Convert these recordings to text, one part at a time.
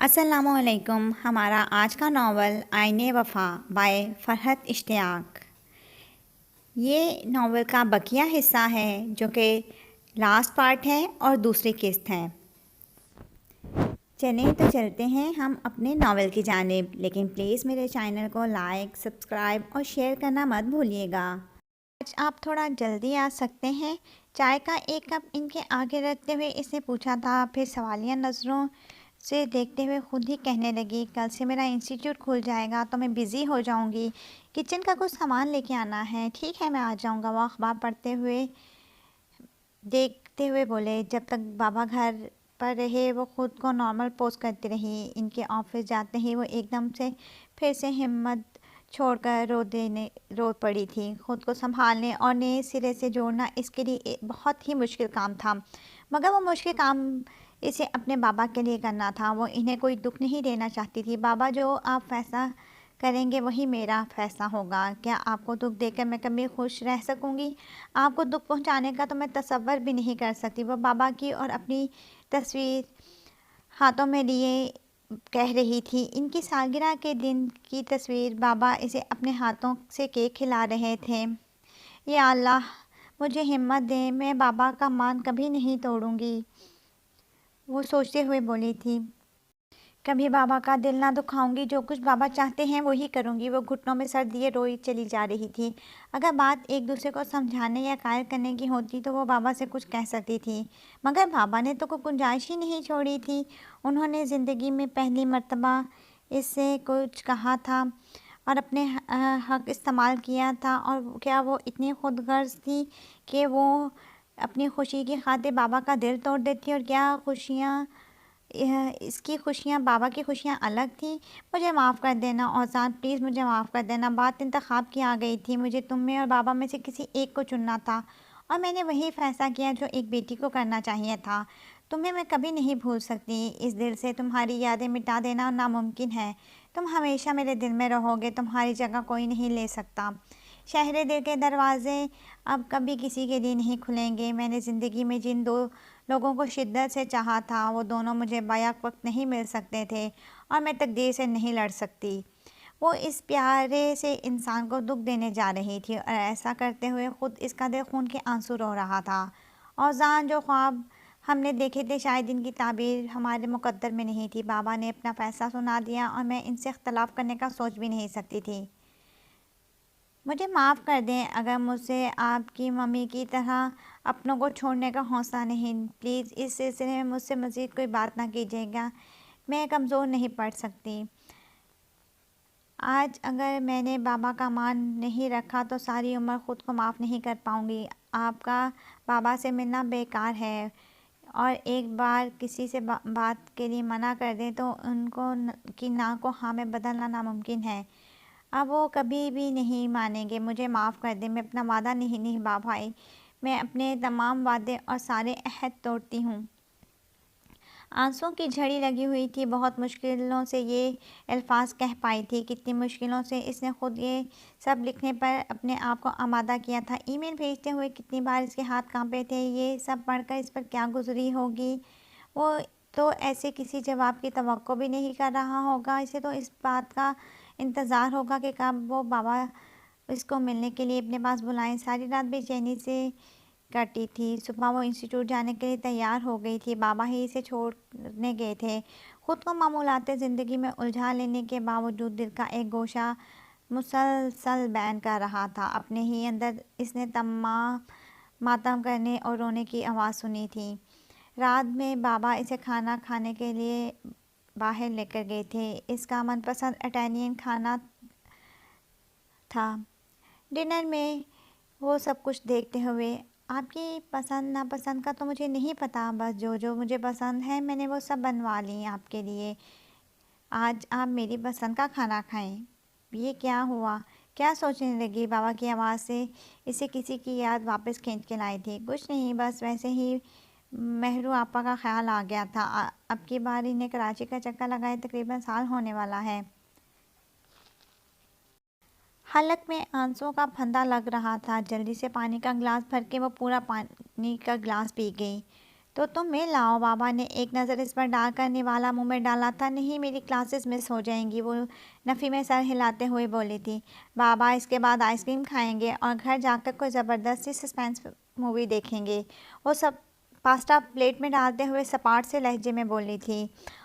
السلام علیکم۔ ہمارا آج کا ناول آئین وفا بائے فرحت اشتیاق۔ یہ ناول کا بقیہ حصہ ہے جو کہ لاسٹ پارٹ ہے اور دوسری قسط ہے۔ چلیں تو چلتے ہیں ہم اپنے ناول کی جانب، لیکن پلیز میرے چینل کو لائک، سبسکرائب اور شیئر کرنا مت بھولیے گا۔ آج آپ تھوڑا جلدی آ سکتے ہیں؟ چائے کا ایک کپ ان کے آگے رکھتے ہوئے اس نے پوچھا تھا، پھر سوالیہ نظروں سے دیکھتے ہوئے خود ہی کہنے لگی، کل سے میرا انسٹیٹیوٹ کھل جائے گا تو میں بزی ہو جاؤں گی، کچن کا کچھ سامان لے کے آنا ہے۔ ٹھیک ہے، میں آ جاؤں گا۔ وہ اخبار پڑھتے ہوئے دیکھتے ہوئے بولے، جب تک بابا گھر پر رہے وہ خود کو نارمل پوز کرتی رہی۔ ان کے آفس جاتے ہی وہ ایک دم سے پھر سے ہمت چھوڑ کر رو پڑی تھی۔ خود کو سنبھالنے اور نئے سرے سے جوڑنا اس کے لیے بہت ہی مشکل کام تھا، مگر وہ مشکل کام اسے اپنے بابا کے لیے کرنا تھا۔ وہ انہیں کوئی دکھ نہیں دینا چاہتی تھی۔ بابا، جو آپ فیصلہ کریں گے وہی میرا فیصلہ ہوگا۔ کیا آپ کو دکھ دے کر میں کبھی خوش رہ سکوں گی؟ آپ کو دکھ پہنچانے کا تو میں تصور بھی نہیں کر سکتی۔ وہ بابا کی اور اپنی تصویر ہاتھوں میں لیے کہہ رہی تھی، ان کی سالگرہ کے دن کی تصویر۔ بابا اسے اپنے ہاتھوں سے کیک کھلا رہے تھے۔ یا اللہ، مجھے ہمت دے، میں بابا کا مان کبھی نہیں توڑوں گی، وہ سوچتے ہوئے بولی تھی۔ کبھی بابا کا دل نہ دکھاؤں گی، جو کچھ بابا چاہتے ہیں وہی کروں گی۔ وہ گھٹنوں میں سر دیے روئی چلی جا رہی تھی۔ اگر بات ایک دوسرے کو سمجھانے یا قائل کرنے کی ہوتی تو وہ بابا سے کچھ کہہ سکتی تھی، مگر بابا نے تو کوئی گنجائش ہی نہیں چھوڑی تھی۔ انہوں نے زندگی میں پہلی مرتبہ اس سے کچھ کہا تھا اور اپنے حق استعمال کیا تھا، اور کیا وہ اتنی خود غرض تھی کہ وہ اپنی خوشی کی خاطر بابا کا دل توڑ دیتی؟ اور کیا اس کی خوشیاں بابا کی خوشیاں الگ تھیں؟ مجھے معاف کر دینا اوزان، پلیز مجھے معاف کر دینا۔ بات انتخاب کی آ گئی تھی، مجھے تم میں اور بابا میں سے کسی ایک کو چننا تھا، اور میں نے وہی فیصلہ کیا جو ایک بیٹی کو کرنا چاہیے تھا۔ تمہیں میں کبھی نہیں بھول سکتی، اس دل سے تمہاری یادیں مٹا دینا ناممکن ہے۔ تم ہمیشہ میرے دل میں رہو گے، تمہاری جگہ کوئی نہیں لے سکتا۔ شہر دل کے دروازے اب کبھی کسی کے لیے نہیں کھلیں گے۔ میں نے زندگی میں جن دو لوگوں کو شدت سے چاہا تھا، وہ دونوں مجھے بیک وقت نہیں مل سکتے تھے، اور میں تقدیر سے نہیں لڑ سکتی۔ وہ اس پیارے سے انسان کو دکھ دینے جا رہی تھی، اور ایسا کرتے ہوئے خود اس کا دل خون کے آنسو رو رہا تھا۔ اوزان، جو خواب ہم نے دیکھے تھے، شاید ان کی تعبیر ہمارے مقدر میں نہیں تھی۔ بابا نے اپنا فیصلہ سنا دیا، اور میں ان سے اختلاف کرنے کا سوچ بھی نہیں سکتی تھی۔ مجھے معاف کر دیں اگر مجھ سے آپ کی ممی کی طرح اپنوں کو چھوڑنے کا حوصلہ نہیں۔ پلیز اس سلسلے میں مجھ سے مزید کوئی بات نہ کیجیے گا، میں کمزور نہیں پڑ سکتی۔ آج اگر میں نے بابا کا مان نہیں رکھا تو ساری عمر خود کو معاف نہیں کر پاؤں گی۔ آپ کا بابا سے ملنا بیکار ہے، اور ایک بار کسی سے بات کے لیے منع کر دیں تو ان کی نا کو ہاں میں بدلنا ناممکن ہے۔ اب وہ کبھی بھی نہیں مانیں گے۔ مجھے معاف کر دیں، میں اپنا وعدہ نہیں نبھا پائی۔ میں اپنے تمام وعدے اور سارے عہد توڑتی ہوں۔ آنسوں کی جھڑی لگی ہوئی تھی، بہت مشکلوں سے یہ الفاظ کہہ پائی تھی۔ کتنی مشکلوں سے اس نے خود یہ سب لکھنے پر اپنے آپ کو آمادہ کیا تھا۔ ای میل بھیجتے ہوئے کتنی بار اس کے ہاتھ کانپے تھے۔ یہ سب پڑھ کر اس پر کیا گزری ہوگی؟ وہ تو ایسے کسی جواب کی توقع بھی نہیں کر رہا ہوگا۔ اسے تو اس بات کا انتظار ہوگا کہ کب وہ بابا اس کو ملنے کے لیے اپنے پاس بلائیں۔ ساری رات بے چینی سے کٹی تھی۔ صبح وہ انسٹیٹیوٹ جانے کے لیے تیار ہو گئی تھی۔ بابا ہی اسے چھوڑنے گئے تھے۔ خود کو معمولات زندگی میں الجھا لینے کے باوجود دل کا ایک گوشہ مسلسل بین کر رہا تھا۔ اپنے ہی اندر اس نے تمام ماتم کرنے اور رونے کی آواز سنی تھی۔ رات میں بابا اسے کھانا کھانے کے لیے باہر لے کر گئے تھے۔ اس کا من پسند اٹالین کھانا تھا۔ ڈنر میں وہ سب کچھ دیکھتے ہوئے، آپ کی پسند ناپسند کا تو مجھے نہیں پتا، بس جو مجھے پسند ہے میں نے وہ سب بنوا لی آپ کے لیے۔ آج آپ میری پسند کا کھانا کھائیں۔ یہ کیا ہوا؟ کیا سوچنے لگی؟ بابا کی آواز سے اسے کسی کی یاد واپس کھینچ کے لائی تھی۔ کچھ نہیں، بس ویسے ہی مہرو آپا کا خیال آ گیا تھا۔ اب کی بار انہیں کراچی کا چکر لگائے تقریباً سال ہونے والا ہے۔ حلق میں آنسوں کا پھندا لگ رہا تھا۔ جلدی سے پانی کا گلاس بھر کے وہ پورا پانی کا گلاس پی گئی۔ تو تم میں لاؤ۔ بابا نے ایک نظر اس پر ڈال کر نوالا منہ میں ڈالا تھا۔ نہیں، میری کلاسز مس ہو جائیں گی، وہ نفی میں سر ہلاتے ہوئے بولی تھی۔ بابا اس کے بعد آئس کریم کھائیں گے اور گھر جا کر کوئی زبردستی سسپینس مووی دیکھیں گے، وہ سب پاستا پلیٹ میں ڈالتے ہوئے سپاٹ سے لہجے میں بولی تھی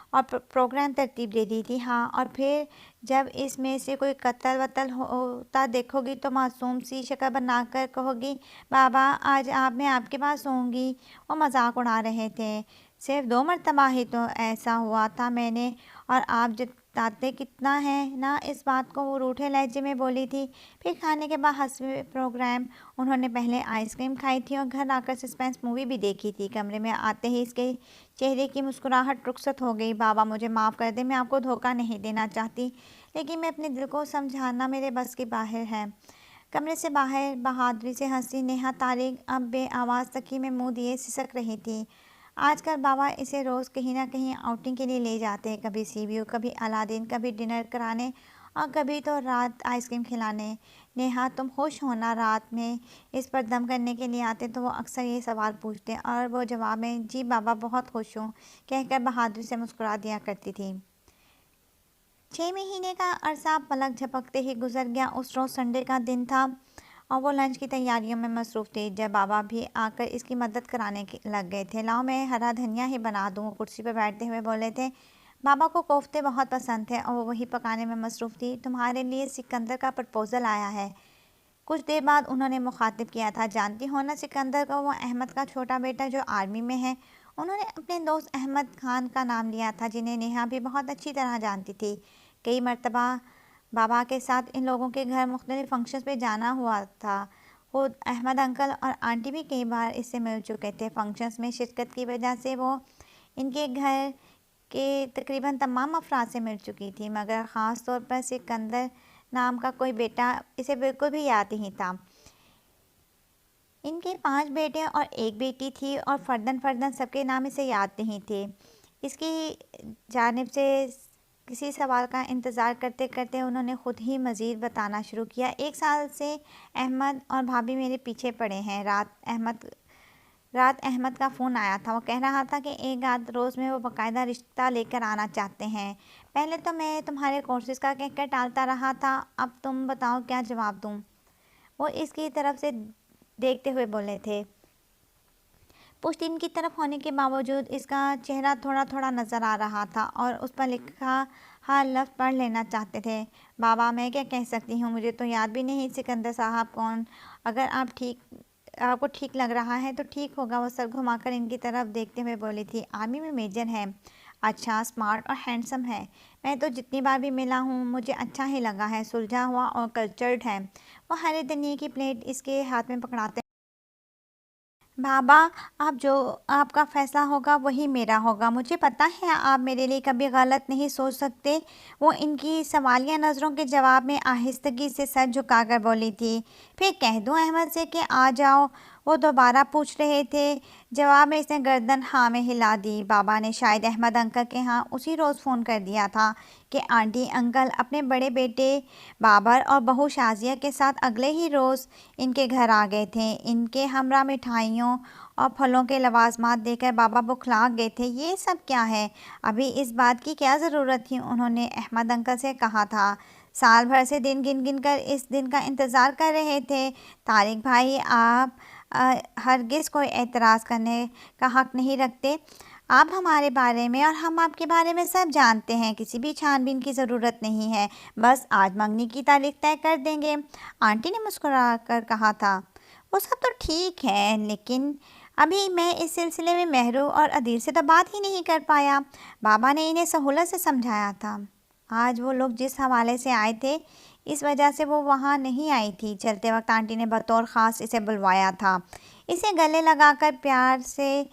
اور پروگرام ترتیب دے دی تھی۔ ہاں، اور پھر جب اس میں سے کوئی قتل وتل ہوتا دیکھو گی تو معصوم سی شکل بنا کر کہو گی، بابا آج میں آپ کے پاس سوؤں گی۔ وہ مذاق اڑا رہے تھے۔ صرف 2 مرتبہ ہی تو ایسا ہوا تھا میں نے، اور آپ جتاتے کتنا ہے نا اس بات کو، وہ روٹھے لہجے میں بولی تھی۔ پھر کھانے کے بعد حسب پروگرام انہوں نے پہلے آئس کریم کھائی تھی اور گھر آ کر سسپینس مووی بھی دیکھی تھی۔ کمرے میں آتے ہی اس کے چہرے کی مسکراہٹ رخصت ہو گئی۔ بابا مجھے معاف کر دیں، میں آپ کو دھوکہ نہیں دینا چاہتی، لیکن میں اپنے دل کو سمجھانا میرے بس کے باہر ہے۔ کمرے سے باہر بہادری سے ہنسی نیہا۔ طارق اب بے آواز تکیے میں منہ دیے سسک رہی تھی۔ آج کل بابا اسے روز کہیں نہ کہیں آؤٹنگ کے لیے لے جاتے، کبھی سی ویو، کبھی الادین، کبھی ڈنر کرانے اور کبھی تو رات آئس کریم کھلانے۔ نیہا تم خوش ہو نا؟ رات میں اس پر دم کرنے کے لیے آتے تو وہ اکثر یہ سوال پوچھتے اور وہ جواب میں جی بابا بہت خوش ہوں کہہ کر بہادری سے مسکرا دیا کرتی تھی۔ 6 مہینے کا عرصہ پلک جھپکتے ہی گزر گیا۔ اس روز سنڈے کا دن تھا اور وہ لنچ کی تیاریوں میں مصروف تھی جب بابا بھی آ کر اس کی مدد کرانے لگ گئے تھے۔ لاؤ میں ہرا دھنیا ہی بنا دوں، وہ کرسی پر بیٹھتے ہوئے بولے تھے۔ بابا کو کوفتے بہت پسند تھے اور وہ وہی پکانے میں مصروف تھی۔ تمہارے لیے سکندر کا پرپوزل آیا ہے۔ کچھ دیر بعد انہوں نے مخاطب کیا تھا، جانتی ہو نا سکندر کو؟ وہ احمد کا چھوٹا بیٹا جو آرمی میں ہے۔ انہوں نے اپنے دوست احمد خان کا نام لیا تھا جنہیں نیہا بھی بہت اچھی طرح جانتی تھی۔ کئی مرتبہ بابا کے ساتھ ان لوگوں کے گھر مختلف فنکشنز پہ جانا ہوا تھا۔ خود احمد انکل اور آنٹی بھی کئی بار اس سے مل چکے تھے۔ فنکشنز میں شرکت کی وجہ سے وہ ان کے گھر کے تقریباً تمام افراد سے مل چکی تھی، مگر خاص طور پر سکندر نام کا کوئی بیٹا اسے بالکل بھی یاد نہیں تھا۔ ان کے 5 بیٹے اور 1 بیٹی تھی اور فرداً فرداً سب کے نام اسے یاد نہیں تھے۔ اس کی جانب سے کسی سوال کا انتظار کرتے کرتے انہوں نے خود ہی مزید بتانا شروع کیا۔ 1 سال سے احمد اور بھابھی میرے پیچھے پڑے ہیں۔ رات احمد کا فون آیا تھا، وہ کہہ رہا تھا کہ ایک آدھ روز میں وہ باقاعدہ رشتہ لے کر آنا چاہتے ہیں۔ پہلے تو میں تمہارے کورسز کا کہہ کر ٹالتا رہا تھا، اب تم بتاؤ کیا جواب دوں؟ وہ اس کی طرف سے دیکھتے ہوئے بولے تھے۔ پشت ان کی طرف ہونے کے باوجود اس کا چہرہ تھوڑا تھوڑا نظر آ رہا تھا اور اس پر لکھا ہر لفظ پڑھ لینا چاہتے تھے۔ بابا میں کیا کہہ سکتی ہوں، مجھے تو یاد بھی نہیں سکندر صاحب کون۔ اگر آپ کو ٹھیک لگ رہا ہے تو ٹھیک ہوگا۔ وہ سر گھما کر ان کی طرف دیکھتے ہوئے بولی تھی، آرمی میں میجر ہے، اچھا، اسمارٹ اور ہینڈسم ہے۔ میں تو جتنی بار بھی ملا ہوں مجھے اچھا ہی لگا ہے، سلجھا ہوا اور کلچرڈ ہے۔ وہ ہرے دھنیے کی پلیٹ اس کے ہاتھ میں پکڑاتے، بابا اب جو آپ کا فیصلہ ہوگا وہی میرا ہوگا، مجھے پتہ ہے آپ میرے لیے کبھی غلط نہیں سوچ سکتے۔ وہ ان کی سوالیہ نظروں کے جواب میں آہستگی سے سر جھکا کر بولی تھی، پھر کہہ دوں احمد سے کہ آ جاؤ؟ وہ دوبارہ پوچھ رہے تھے۔ جواب میں اس نے گردن ہاں میں ہلا دی۔ بابا نے شاید احمد انکل کے ہاں اسی روز فون کر دیا تھا کہ آنٹی انکل اپنے بڑے بیٹے بابر اور بہو شازیہ کے ساتھ اگلے ہی روز ان کے گھر آ گئے تھے۔ ان کے ہمراہ مٹھائیوں اور پھلوں کے لوازمات دے کر بابا بکھلا گئے تھے۔ یہ سب کیا ہے؟ ابھی اس بات کی کیا ضرورت تھی؟ انہوں نے احمد انکل سے کہا تھا۔ سال بھر سے دن گن گن کر اس دن کا انتظار کر رہے تھے۔ طارق بھائی، آپ ہرگز کوئی اعتراض کرنے کا حق نہیں رکھتے۔ آپ ہمارے بارے میں اور ہم آپ کے بارے میں سب جانتے ہیں، کسی بھی چھان بین کی ضرورت نہیں ہے، بس آج منگنی کی تاریخ طے کر دیں گے، آنٹی نے مسکرا کر کہا تھا۔ وہ سب تو ٹھیک ہے، لیکن ابھی میں اس سلسلے میں مہرو اور عدیل سے تو بات ہی نہیں کر پایا۔ بابا نے انہیں سہولت سے سمجھایا تھا۔ آج وہ لوگ جس حوالے سے آئے تھے اس وجہ سے وہ وہاں نہیں آئی تھی۔ چلتے وقت آنٹی نے بطور خاص اسے بلوایا تھا۔ اسے گلے لگا کر پیار سے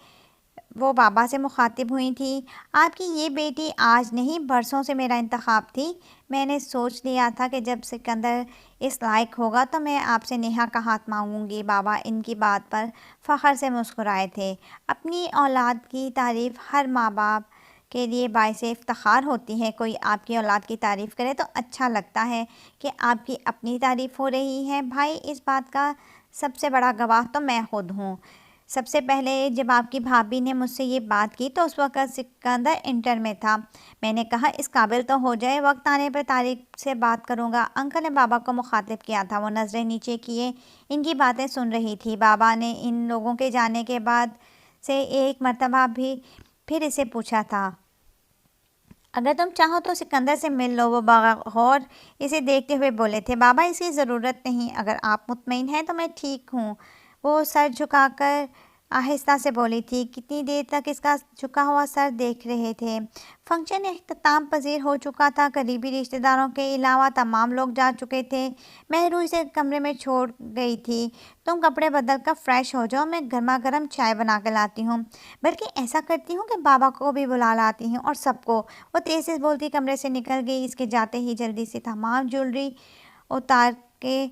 وہ بابا سے مخاطب ہوئی تھی۔ آپ کی یہ بیٹی آج نہیں برسوں سے میرا انتخاب تھی۔ میں نے سوچ لیا تھا کہ جب سکندر اس لائق ہوگا تو میں آپ سے نیہا کا ہاتھ مانگوں گی۔ بابا ان کی بات پر فخر سے مسکرائے تھے۔ اپنی اولاد کی تعریف ہر ماں باپ کے لیے باعث افتخار ہوتی ہے۔ کوئی آپ کی اولاد کی تعریف کرے تو اچھا لگتا ہے کہ آپ کی اپنی تعریف ہو رہی ہے۔ بھائی، اس بات کا سب سے بڑا گواہ تو میں خود ہوں۔ سب سے پہلے جب آپ کی بھابھی نے مجھ سے یہ بات کی تو اس وقت سکندر انٹر میں تھا۔ میں نے کہا اس قابل تو ہو جائے، وقت آنے پر طارق سے بات کروں گا۔ انکل نے بابا کو مخاطب کیا تھا، وہ نظریں نیچے کیے ان کی باتیں سن رہی تھی۔ بابا نے ان لوگوں کے جانے کے بعد سے ایک مرتبہ بھی پھر اسے پوچھا تھا، اگر تم چاہو تو سکندر سے مل لو۔ وہ بغور اسے دیکھتے ہوئے بولے تھے، بابا اس کی ضرورت نہیں، اگر آپ مطمئن ہیں تو میں ٹھیک ہوں۔ وہ سر جھکا کر آہستہ سے بولی تھی۔ کتنی دیر تک اس کا جھکا ہوا سر دیکھ رہے تھے۔ فنکشن اختتام پذیر ہو چکا تھا، قریبی رشتہ داروں کے علاوہ تمام لوگ جا چکے تھے۔ مہرو اسے کمرے میں چھوڑ گئی تھی۔ تم کپڑے بدل کر فریش ہو جاؤ، میں گرما گرم چائے بنا کر لاتی ہوں، بلکہ ایسا کرتی ہوں کہ بابا کو بھی بلا لاتی ہوں اور سب کو۔ وہ تیز سے بولتی کمرے سے نکل گئی۔ اس کے جاتے ہی جلدی سے تمام جیولری اتار کے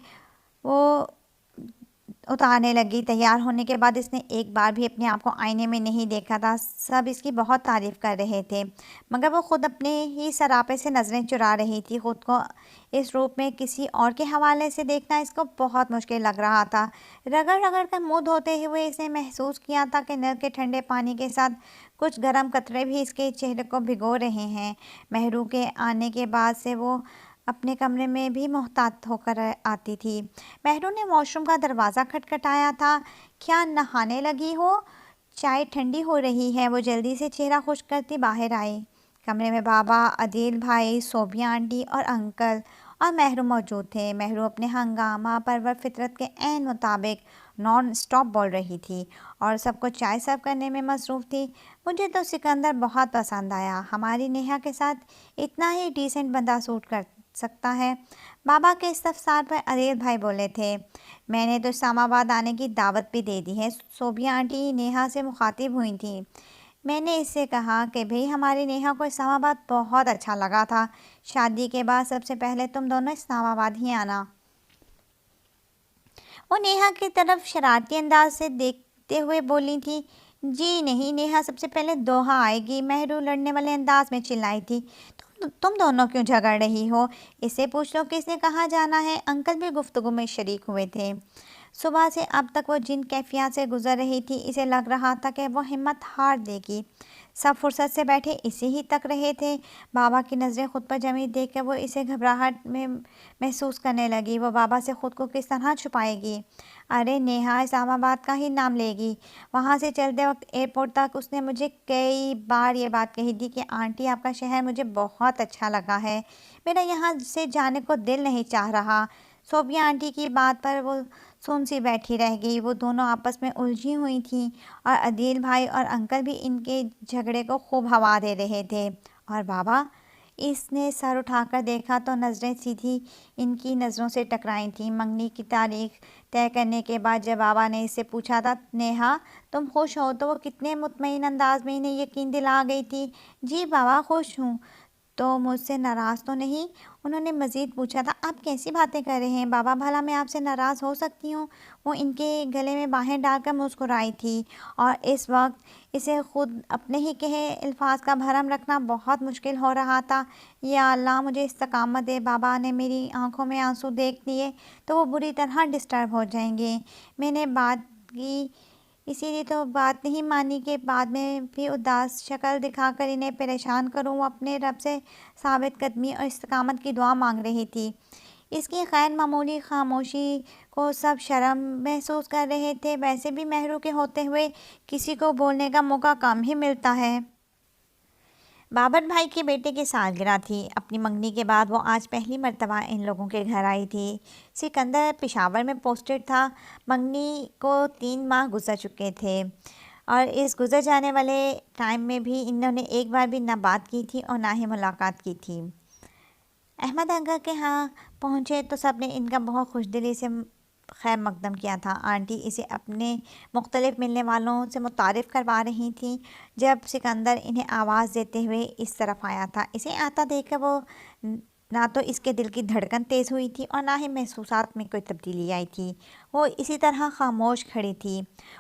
وہ اتارنے لگی۔ تیار ہونے کے بعد اس نے ایک بار بھی اپنے آپ کو آئینے میں نہیں دیکھا تھا۔ سب اس کی بہت تعریف کر رہے تھے، مگر وہ خود اپنے ہی سراپے سے نظریں چرا رہی تھی۔ خود کو اس روپ میں کسی اور کے حوالے سے دیکھنا اس کو بہت مشکل لگ رہا تھا۔ رگڑ رگڑ کر منہ دھوتے ہوئے اس نے محسوس کیا تھا کہ نل کے ٹھنڈے پانی کے ساتھ کچھ گرم قطرے بھی اس کے چہرے کو بھگو رہے ہیں۔ مہرو کے آنے کے بعد سے وہ اپنے کمرے میں بھی محتاط ہو کر آتی تھی۔ مہرو نے واش روم کا دروازہ کھٹکھٹایا تھا۔ کیا نہانے لگی ہو؟ چائے ٹھنڈی ہو رہی ہے۔ وہ جلدی سے چہرہ خشک کرتی باہر آئی۔ کمرے میں بابا، عدیل بھائی، صوبیہ آنٹی اور انکل اور مہرو موجود تھے۔ مہرو اپنے ہنگامہ پرور فطرت کے عین مطابق نان اسٹاپ بول رہی تھی اور سب کو چائے سرو کرنے میں مصروف تھی۔ مجھے تو سکندر بہت پسند آیا، ہماری نیہا کے ساتھ اتنا ہی ڈیسنٹ بندہ سوٹ کر سکتا ہے۔ بابا کے استفسار پر عدیل بھائی بولے تھے، میں نے تو اسلام آباد آنے کی دعوت بھی دے دی ہے۔ صوبیہ آنٹی نیہا سے مخاطب ہوئی تھیں۔ میں نے اس سے کہا کہ بھئی ہماری نیہا کو اسلام آباد بہت اچھا لگا تھا، شادی کے بعد سب سے پہلے تم دونوں اسلام آباد ہی آنا۔ وہ نیہا کی طرف شرارتی انداز سے دیکھتے ہوئے بولی تھی، جی نہیں، نیہا سب سے پہلے دوحہ آئے گی۔ مہرو لڑنے والے انداز میں چلائی تھی، تم دونوں کیوں جھگڑ رہی ہو؟ اس سے پوچھ لو کہ اس نے کہاں جانا ہے۔ انکل بھی گفتگو میں شریک ہوئے تھے۔ صبح سے اب تک وہ جن کیفیات سے گزر رہی تھی، اسے لگ رہا تھا کہ وہ ہمت ہار دے گی۔ سب فرصت سے بیٹھے اسی ہی تک رہے تھے۔ بابا کی نظریں خود پر جمی دیکھ کر وہ اسے گھبراہٹ میں محسوس کرنے لگی۔ وہ بابا سے خود کو کس طرح چھپائے گی؟ ارے نیہا اسلام آباد کا ہی نام لے گی۔ وہاں سے چلتے وقت ایئرپورٹ تک اس نے مجھے کئی بار یہ بات کہی تھی کہ آنٹی آپ کا شہر مجھے بہت اچھا لگا ہے، میرا یہاں سے جانے کو دل نہیں چاہ رہا۔ صوبیہ آنٹی کی بات پر وہ سن سی بیٹھی رہ گئی۔ وہ دونوں آپس میں الجھی ہوئی تھیں اور عدیل بھائی اور انکل بھی ان کے جھگڑے کو خوب ہوا دے رہے تھے۔ اور بابا؟ اس نے سر اٹھا کر دیکھا تو نظریں سیدھی ان کی نظروں سے ٹکرائی تھیں۔ منگنی کی تاریخ طے کرنے کے بعد جب بابا نے اس سے پوچھا تھا، نیہا تم خوش ہو، تو وہ کتنے مطمئن انداز میں انہیں یقین دلا گئی تھی۔ جی بابا خوش ہوں۔ تو مجھ سے ناراض تو نہیں؟ انہوں نے مزید پوچھا تھا۔ آپ کیسی باتیں کر رہے ہیں بابا، بھلا میں آپ سے ناراض ہو سکتی ہوں؟ وہ ان کے گلے میں باہیں ڈال کر مسکرائی تھی اور اس وقت اسے خود اپنے ہی کہے الفاظ کا بھرم رکھنا بہت مشکل ہو رہا تھا۔ یا اللہ مجھے استقامت دے، بابا نے میری آنکھوں میں آنسو دیکھ لیے تو وہ بری طرح ڈسٹرب ہو جائیں گے۔ میں نے بات کی اسی لیے تو بات نہیں مانی کہ بعد میں بھی اداس شکل دکھا کر انہیں پریشان کروں۔ وہ اپنے رب سے ثابت قدمی اور استقامت کی دعا مانگ رہی تھی۔ اس کی غیر معمولی خاموشی کو سب شرم محسوس کر رہے تھے۔ ویسے بھی مہرو کے ہوتے ہوئے کسی کو بولنے کا موقع کم ہی ملتا ہے۔ بابر بھائی کے بیٹے کی سالگرہ تھی۔ اپنی منگنی کے بعد وہ آج پہلی مرتبہ ان لوگوں کے گھر آئی تھی۔ سکندر پشاور میں پوسٹڈ تھا۔ منگنی کو 3 ماہ گزر چکے تھے اور اس گزر جانے والے ٹائم میں بھی انہوں نے ایک بار بھی نہ بات کی تھی اور نہ ہی ملاقات کی تھی۔ احمد انکل کے ہاں پہنچے تو سب نے ان کا بہت خوش دلی سے خیر مقدم کیا تھا۔ آنٹی اسے اپنے مختلف ملنے والوں سے متعارف کروا رہی تھیں جب سکندر انہیں آواز دیتے ہوئے اس طرف آیا تھا۔ اسے آتا دیکھ کر وہ نہ تو اس کے دل کی دھڑکن تیز ہوئی تھی اور نہ ہی محسوسات میں کوئی تبدیلی آئی تھی۔ وہ اسی طرح خاموش کھڑی تھی۔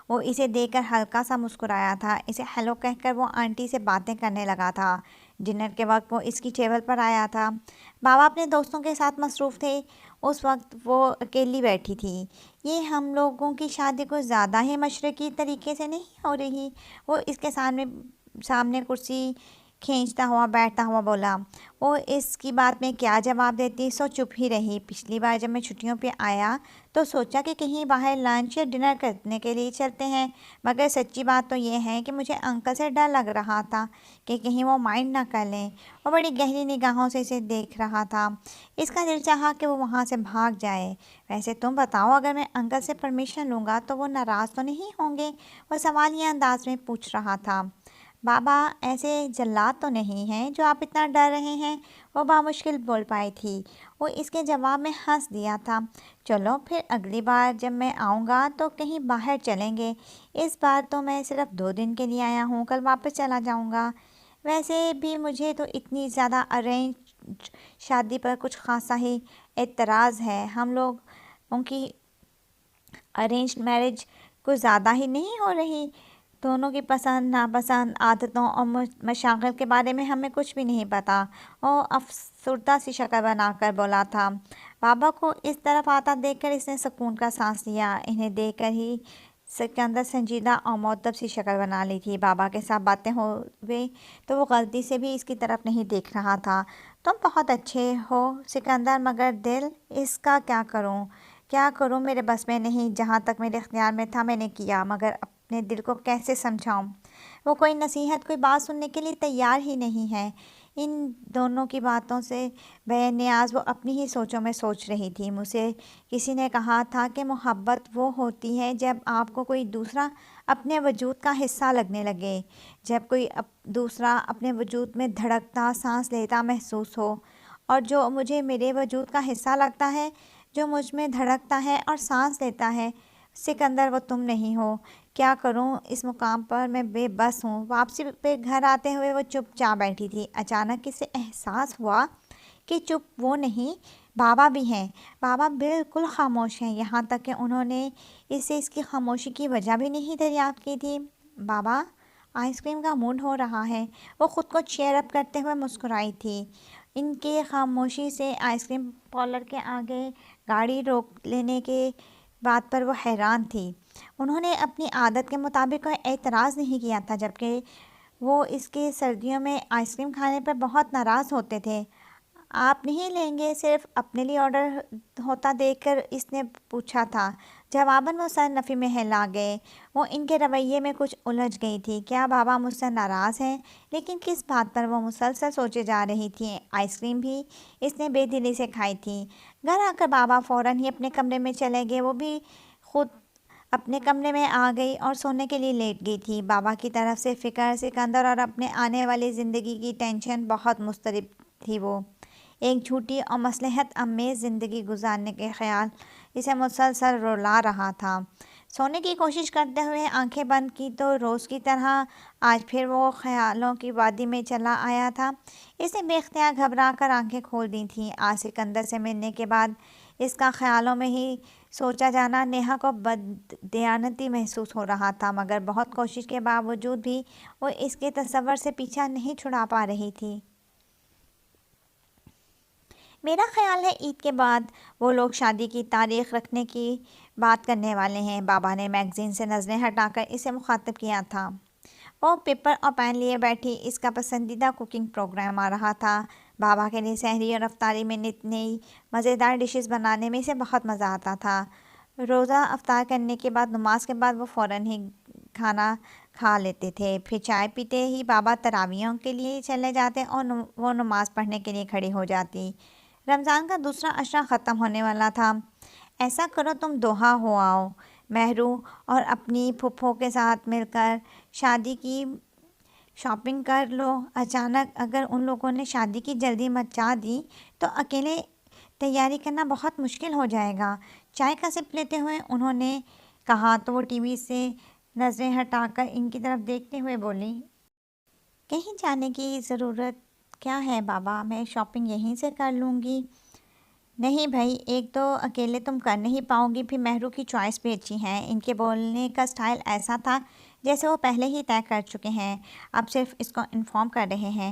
وہ اسے دیکھ کر ہلکا سا مسکرایا تھا۔ اسے ہیلو کہہ کر وہ آنٹی سے باتیں کرنے لگا تھا۔ ڈنر کے وقت وہ اس کی ٹیبل پر آیا تھا۔ بابا اپنے دوستوں کے ساتھ مصروف تھے، اس وقت وہ اکیلی بیٹھی تھی۔ یہ ہم لوگوں کی شادی کو زیادہ ہی مشرقی طریقے سے نہیں ہو رہی؟ وہ اس کے سامنے کرسی کھینچتا ہوا بیٹھتا ہوا بولا۔ وہ اس کی بات میں کیا جواب دیتی، سو چپ ہی رہی۔ پچھلی بار جب میں چھٹیوں پہ آیا تو سوچا کہ کہیں باہر لنچ یا ڈنر کرنے کے لیے چلتے ہیں، مگر سچی بات تو یہ ہے کہ مجھے انکل سے ڈر لگ رہا تھا کہ کہیں وہ مائنڈ نہ کر لیں۔ وہ بڑی گہری نگاہوں سے اسے دیکھ رہا تھا۔ اس کا دل چاہا کہ وہ وہاں سے بھاگ جائے۔ ویسے تم بتاؤ، اگر میں انکل سے پرمیشن لوں گا تو وہ ناراض تو نہیں ہوں گے؟ وہ سوالیہ انداز میں پوچھ رہا تھا۔ بابا ایسے جلاد تو نہیں ہیں جو آپ اتنا ڈر رہے ہیں، وہ بامشکل بول پائی تھی۔ وہ اس کے جواب میں ہنس دیا تھا۔ چلو پھر اگلی بار جب میں آؤں گا تو کہیں باہر چلیں گے۔ اس بار تو میں صرف 2 دن کے لیے آیا ہوں، کل واپس چلا جاؤں گا۔ ویسے بھی مجھے تو اتنی زیادہ ارینج شادی پر کچھ خاصا ہی اعتراض ہے۔ ہم لوگوں کی ارینجڈ میرج کچھ زیادہ ہی نہیں ہو رہی؟ دونوں کی پسند ناپسند، عادتوں اور مشاغل کے بارے میں ہمیں کچھ بھی نہیں پتہ۔ وہ افسردہ سی شکل بنا کر بولا تھا۔ بابا کو اس طرف آتا دیکھ کر اس نے سکون کا سانس لیا۔ انہیں دیکھ کر ہی سکندر سنجیدہ اور مؤدب سی شکل بنا لی تھی۔ بابا کے ساتھ باتیں ہوئے تو وہ غلطی سے بھی اس کی طرف نہیں دیکھ رہا تھا۔ تم بہت اچھے ہو سکندر، مگر دل، اس کا کیا کروں میرے بس میں نہیں۔ جہاں تک میرے اختیار میں تھا میں نے کیا، مگر اپنے دل کو کیسے سمجھاؤں؟ وہ کوئی نصیحت، کوئی بات سننے کے لیے تیار ہی نہیں ہے۔ ان دونوں کی باتوں سے بے نیاز وہ اپنی ہی سوچوں میں سوچ رہی تھی۔ مجھے کسی نے کہا تھا کہ محبت وہ ہوتی ہے جب آپ کو کوئی دوسرا اپنے وجود کا حصہ لگنے لگے، جب کوئی دوسرا اپنے وجود میں دھڑکتا، سانس لیتا محسوس ہو۔ اور جو مجھے میرے وجود کا حصہ لگتا ہے، جو مجھ میں دھڑکتا ہے اور سانس لیتا ہے، سکندر، وہ تم نہیں ہو۔ کیا کروں، اس مقام پر میں بے بس ہوں۔ واپسی پہ گھر آتے ہوئے وہ چپ چاپ بیٹھی تھی۔ اچانک اسے احساس ہوا کہ چپ وہ نہیں، بابا بھی ہیں۔ بابا بالکل خاموش ہیں، یہاں تک کہ انہوں نے اسے اس کی خاموشی کی وجہ بھی نہیں دریافت کی تھی۔ بابا، آئس کریم کا موڈ ہو رہا ہے۔ وہ خود کو چیئر اپ کرتے ہوئے مسکرائی تھی۔ ان کے خاموشی سے آئس کریم پارلر کے آگے گاڑی روک لینے کے بات پر وہ حیران تھی۔ انہوں نے اپنی عادت کے مطابق کوئی اعتراض نہیں کیا تھا، جبکہ وہ اس کے سردیوں میں آئس کریم کھانے پر بہت ناراض ہوتے تھے۔ آپ نہیں لیں گے؟ صرف اپنے لیے آرڈر ہوتا دیکھ کر اس نے پوچھا تھا۔ جواباً وہ سر نفی میں ہلا گئے۔ وہ ان کے رویے میں کچھ الجھ گئی تھی۔ کیا بابا مجھ سے ناراض ہیں؟ لیکن کس بات پر؟ وہ مسلسل سوچے جا رہی تھی۔ آئس کریم بھی اس نے بے دلی سے کھائی تھی۔ گھر آ کر بابا فوراً ہی اپنے کمرے میں چلے گئے۔ وہ بھی خود اپنے کمرے میں آ گئی اور سونے کے لیے لیٹ گئی تھی۔ بابا کی طرف سے فکر، سکندر اور اپنے آنے والی زندگی کی ٹینشن، بہت مضطرب تھی وہ۔ ایک جھوٹی اور مصلحت آمیز زندگی گزارنے کے خیال اسے مسلسل رلا رہا تھا۔ سونے کی کوشش کرتے ہوئے آنکھیں بند کی تو روز کی طرح آج پھر وہ خیالوں کی وادی میں چلا آیا تھا۔ اس نے بے اختیار گھبرا کر آنکھیں کھول دی تھیں۔ آج سکندر سے ملنے کے بعد اس کا خیالوں میں ہی سوچا جانا نیہا کو بددیانتی محسوس ہو رہا تھا، مگر بہت کوشش کے باوجود بھی وہ اس کے تصور سے پیچھا نہیں چھڑا پا رہی تھی۔ میرا خیال ہے عید کے بعد وہ لوگ شادی کی تاریخ رکھنے کی بات کرنے والے ہیں۔ بابا نے میگزین سے نظریں ہٹا کر اسے مخاطب کیا تھا۔ وہ پیپر اور پین لیے بیٹھی۔ اس کا پسندیدہ کوکنگ پروگرام آ رہا تھا۔ بابا کے لیے سحری اور افطاری میں نئی نئی مزیدار ڈشز بنانے میں اسے بہت مزہ آتا تھا۔ روزہ افطار کرنے کے بعد، نماز کے بعد وہ فوراً ہی کھانا کھا لیتے تھے۔ پھر چائے پیتے ہی بابا تراویحوں کے لیے چلے جاتے اور وہ نماز پڑھنے کے لیے کھڑی ہو جاتی۔ رمضان کا دوسرا عشرہ ختم ہونے والا تھا۔ ایسا کرو تم دوحہ ہو آؤ، مہرو اور اپنی پھپھو کے ساتھ مل کر شادی کی شاپنگ کر لو۔ اچانک اگر ان لوگوں نے شادی کی جلدی مچا دی تو اکیلے تیاری کرنا بہت مشکل ہو جائے گا۔ چائے کا سپ لیتے ہوئے انہوں نے کہا تو وہ ٹی وی سے نظریں ہٹا کر ان کی طرف دیکھتے ہوئے بولی۔ کہیں جانے کی ضرورت کیا ہے بابا، میں شاپنگ یہیں سے کر لوں گی۔ نہیں بھائی، ایک تو اکیلے تم کر نہیں پاؤ گی، پھر مہرو کی چوائس بھی اچھی ہے۔ ان کے بولنے کا سٹائل ایسا تھا جیسے وہ پہلے ہی طے کر چکے ہیں، اب صرف اس کو انفارم کر رہے ہیں۔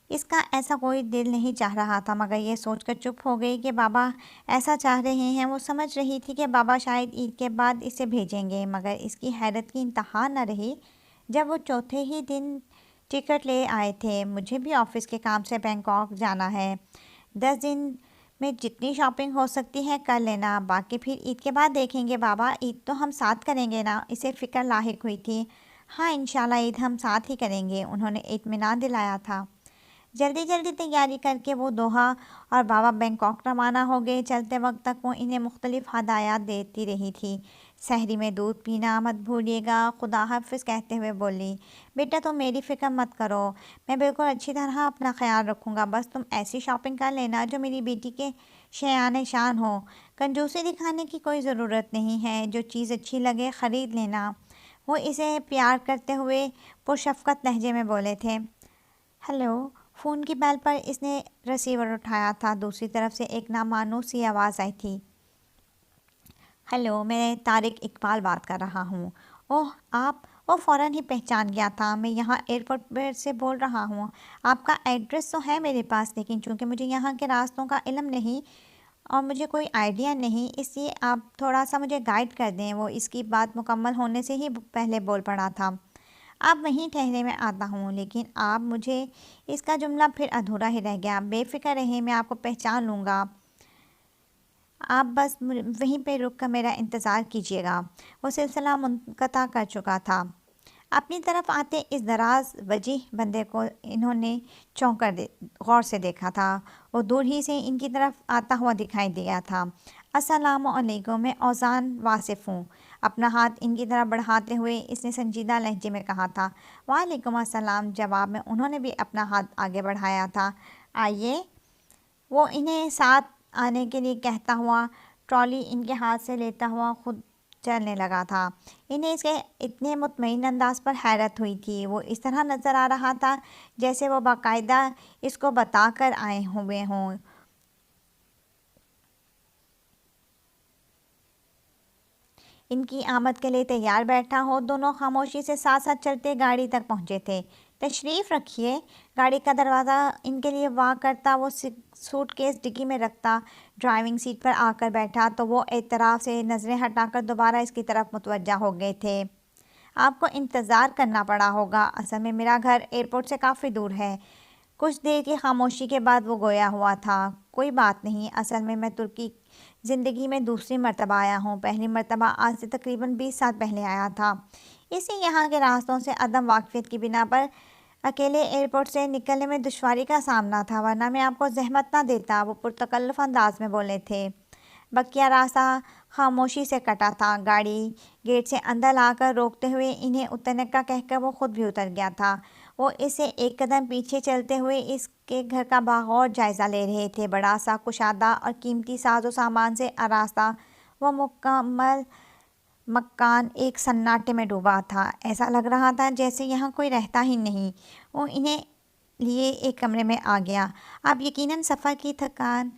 اس کا ایسا کوئی دل نہیں چاہ رہا تھا، مگر یہ سوچ کر چپ ہو گئی کہ بابا ایسا چاہ رہے ہیں۔ وہ سمجھ رہی تھی کہ بابا شاید عید کے بعد اسے بھیجیں گے، مگر اس کی حیرت کی انتہا نہ رہی جب وہ چوتھے ہی دن ٹکٹ لے آئے تھے۔ مجھے بھی آفس کے کام سے بینکاک جانا ہے، 10 دن میں جتنی شاپنگ ہو سکتی ہے کر لینا، باقی پھر عید کے بعد دیکھیں گے۔ بابا عید تو ہم ساتھ کریں گے نا؟ اسے فکر لاحق ہوئی تھی۔ ہاں انشاءاللہ عید ہم ساتھ ہی کریں گے، انہوں نے اطمینان دلایا تھا۔ جلدی جلدی تیاری کر کے وہ دوحہ اور بابا بینکاک روانہ ہو گئے۔ چلتے وقت تک وہ انہیں مختلف ہدایات دیتی رہی تھی۔ سحری میں دودھ پینا مت بھولیے گا، خدا حافظ کہتے ہوئے بولی، بیٹا تم میری فکر مت کرو، میں بالکل اچھی طرح اپنا خیال رکھوں گا، بس تم ایسی شاپنگ کر لینا جو میری بیٹی کے شایان شان ہو۔ کنجوسی دکھانے کی کوئی ضرورت نہیں ہے، جو چیز اچھی لگے خرید لینا۔ وہ اسے پیار کرتے ہوئے پرشفقت لہجے میں بولے تھے۔ ہیلو، فون کی بیل پر اس نے ریسیور اٹھایا تھا۔ دوسری طرف سے ایک نامانوس سی آواز آئی تھی۔ ہیلو، میں طارق اقبال بات کر رہا ہوں۔ اوہ آپ! وہ فوراً ہی پہچان گیا تھا۔ میں یہاں ایئرپورٹ سے بول رہا ہوں۔ آپ کا ایڈریس تو ہے میرے پاس، لیکن چونکہ مجھے یہاں کے راستوں کا علم نہیں اور مجھے کوئی آئیڈیا نہیں، اس لیے آپ تھوڑا سا مجھے گائیڈ کر دیں۔ وہ اس کی بات مکمل ہونے سے ہی پہلے بول پڑا تھا۔ آپ وہیں ٹھہرے، میں آتا ہوں۔ لیکن آپ مجھے اس کا جملہ پھر ادھورا ہی رہ گیا۔ بے فکر رہیں، میں آپ کو پہچان لوں گا، آپ بس وہیں پہ رک کر میرا انتظار کیجیے گا۔ وہ سلسلہ منقطع کر چکا تھا۔ اپنی طرف آتے اس دراز وجیح بندے کو انہوں نے چونک کر غور سے دیکھا تھا۔ وہ دور ہی سے ان کی طرف آتا ہوا دکھائی دیا تھا۔ السلام علیکم، میں اوزان واصف ہوں۔ اپنا ہاتھ ان کی طرف بڑھاتے ہوئے اس نے سنجیدہ لہجے میں کہا تھا۔ وعلیکم السلام، جواب میں انہوں نے بھی اپنا ہاتھ آگے بڑھایا تھا۔ آئیے، وہ انہیں ساتھ آنے کے لیے کہتا ہوا ٹرالی ان کے ہاتھ سے لیتا ہوا خود چلنے لگا تھا۔ انہیں اس کے اتنے مطمئن انداز پر حیرت ہوئی تھی۔ وہ اس طرح نظر آ رہا تھا جیسے وہ باقاعدہ اس کو بتا کر آئے ہوئے ہوں۔ ان کی آمد کے لیے تیار بیٹھا ہو۔ دونوں خاموشی سے ساتھ ساتھ چلتے گاڑی تک پہنچے تھے۔ تشریف رکھیے، گاڑی کا دروازہ ان کے لیے وا کرتا وہ سوٹ کیس ڈگی میں رکھتا ڈرائیونگ سیٹ پر آ کر بیٹھا تو وہ اعتراف سے نظریں ہٹا کر دوبارہ اس کی طرف متوجہ ہو گئے تھے۔ آپ کو انتظار کرنا پڑا ہوگا، اصل میں میرا گھر ایئرپورٹ سے کافی دور ہے۔ کچھ دیر کی خاموشی کے بعد وہ گویا ہوا تھا۔ کوئی بات نہیں، اصل میں ترکی زندگی میں دوسری مرتبہ آیا ہوں۔ پہلی مرتبہ آج سے تقریباً 20 سال پہلے آیا تھا۔ اسی یہاں کے راستوں سے عدم واقفیت کی بنا پر اکیلے ایئرپورٹ سے نکلنے میں دشواری کا سامنا تھا، ورنہ میں آپ کو زحمت نہ دیتا، وہ پرتکلف انداز میں بولے تھے۔ بقیہ راستہ خاموشی سے کٹا تھا۔ گاڑی گیٹ سے اندر لا کر روکتے ہوئے انہیں اترنے کا کہہ کر وہ خود بھی اتر گیا تھا۔ وہ اس سے ایک قدم پیچھے چلتے ہوئے اس کے گھر کا بغور جائزہ لے رہے تھے۔ بڑا سا، کشادہ اور قیمتی ساز و سامان سے آراستہ وہ مکمل مکان ایک سناٹے میں ڈوبا تھا۔ ایسا لگ رہا تھا جیسے یہاں کوئی رہتا ہی نہیں۔ وہ انہیں لیے ایک کمرے میں آ گیا۔ آپ یقیناً سفر کی تھکان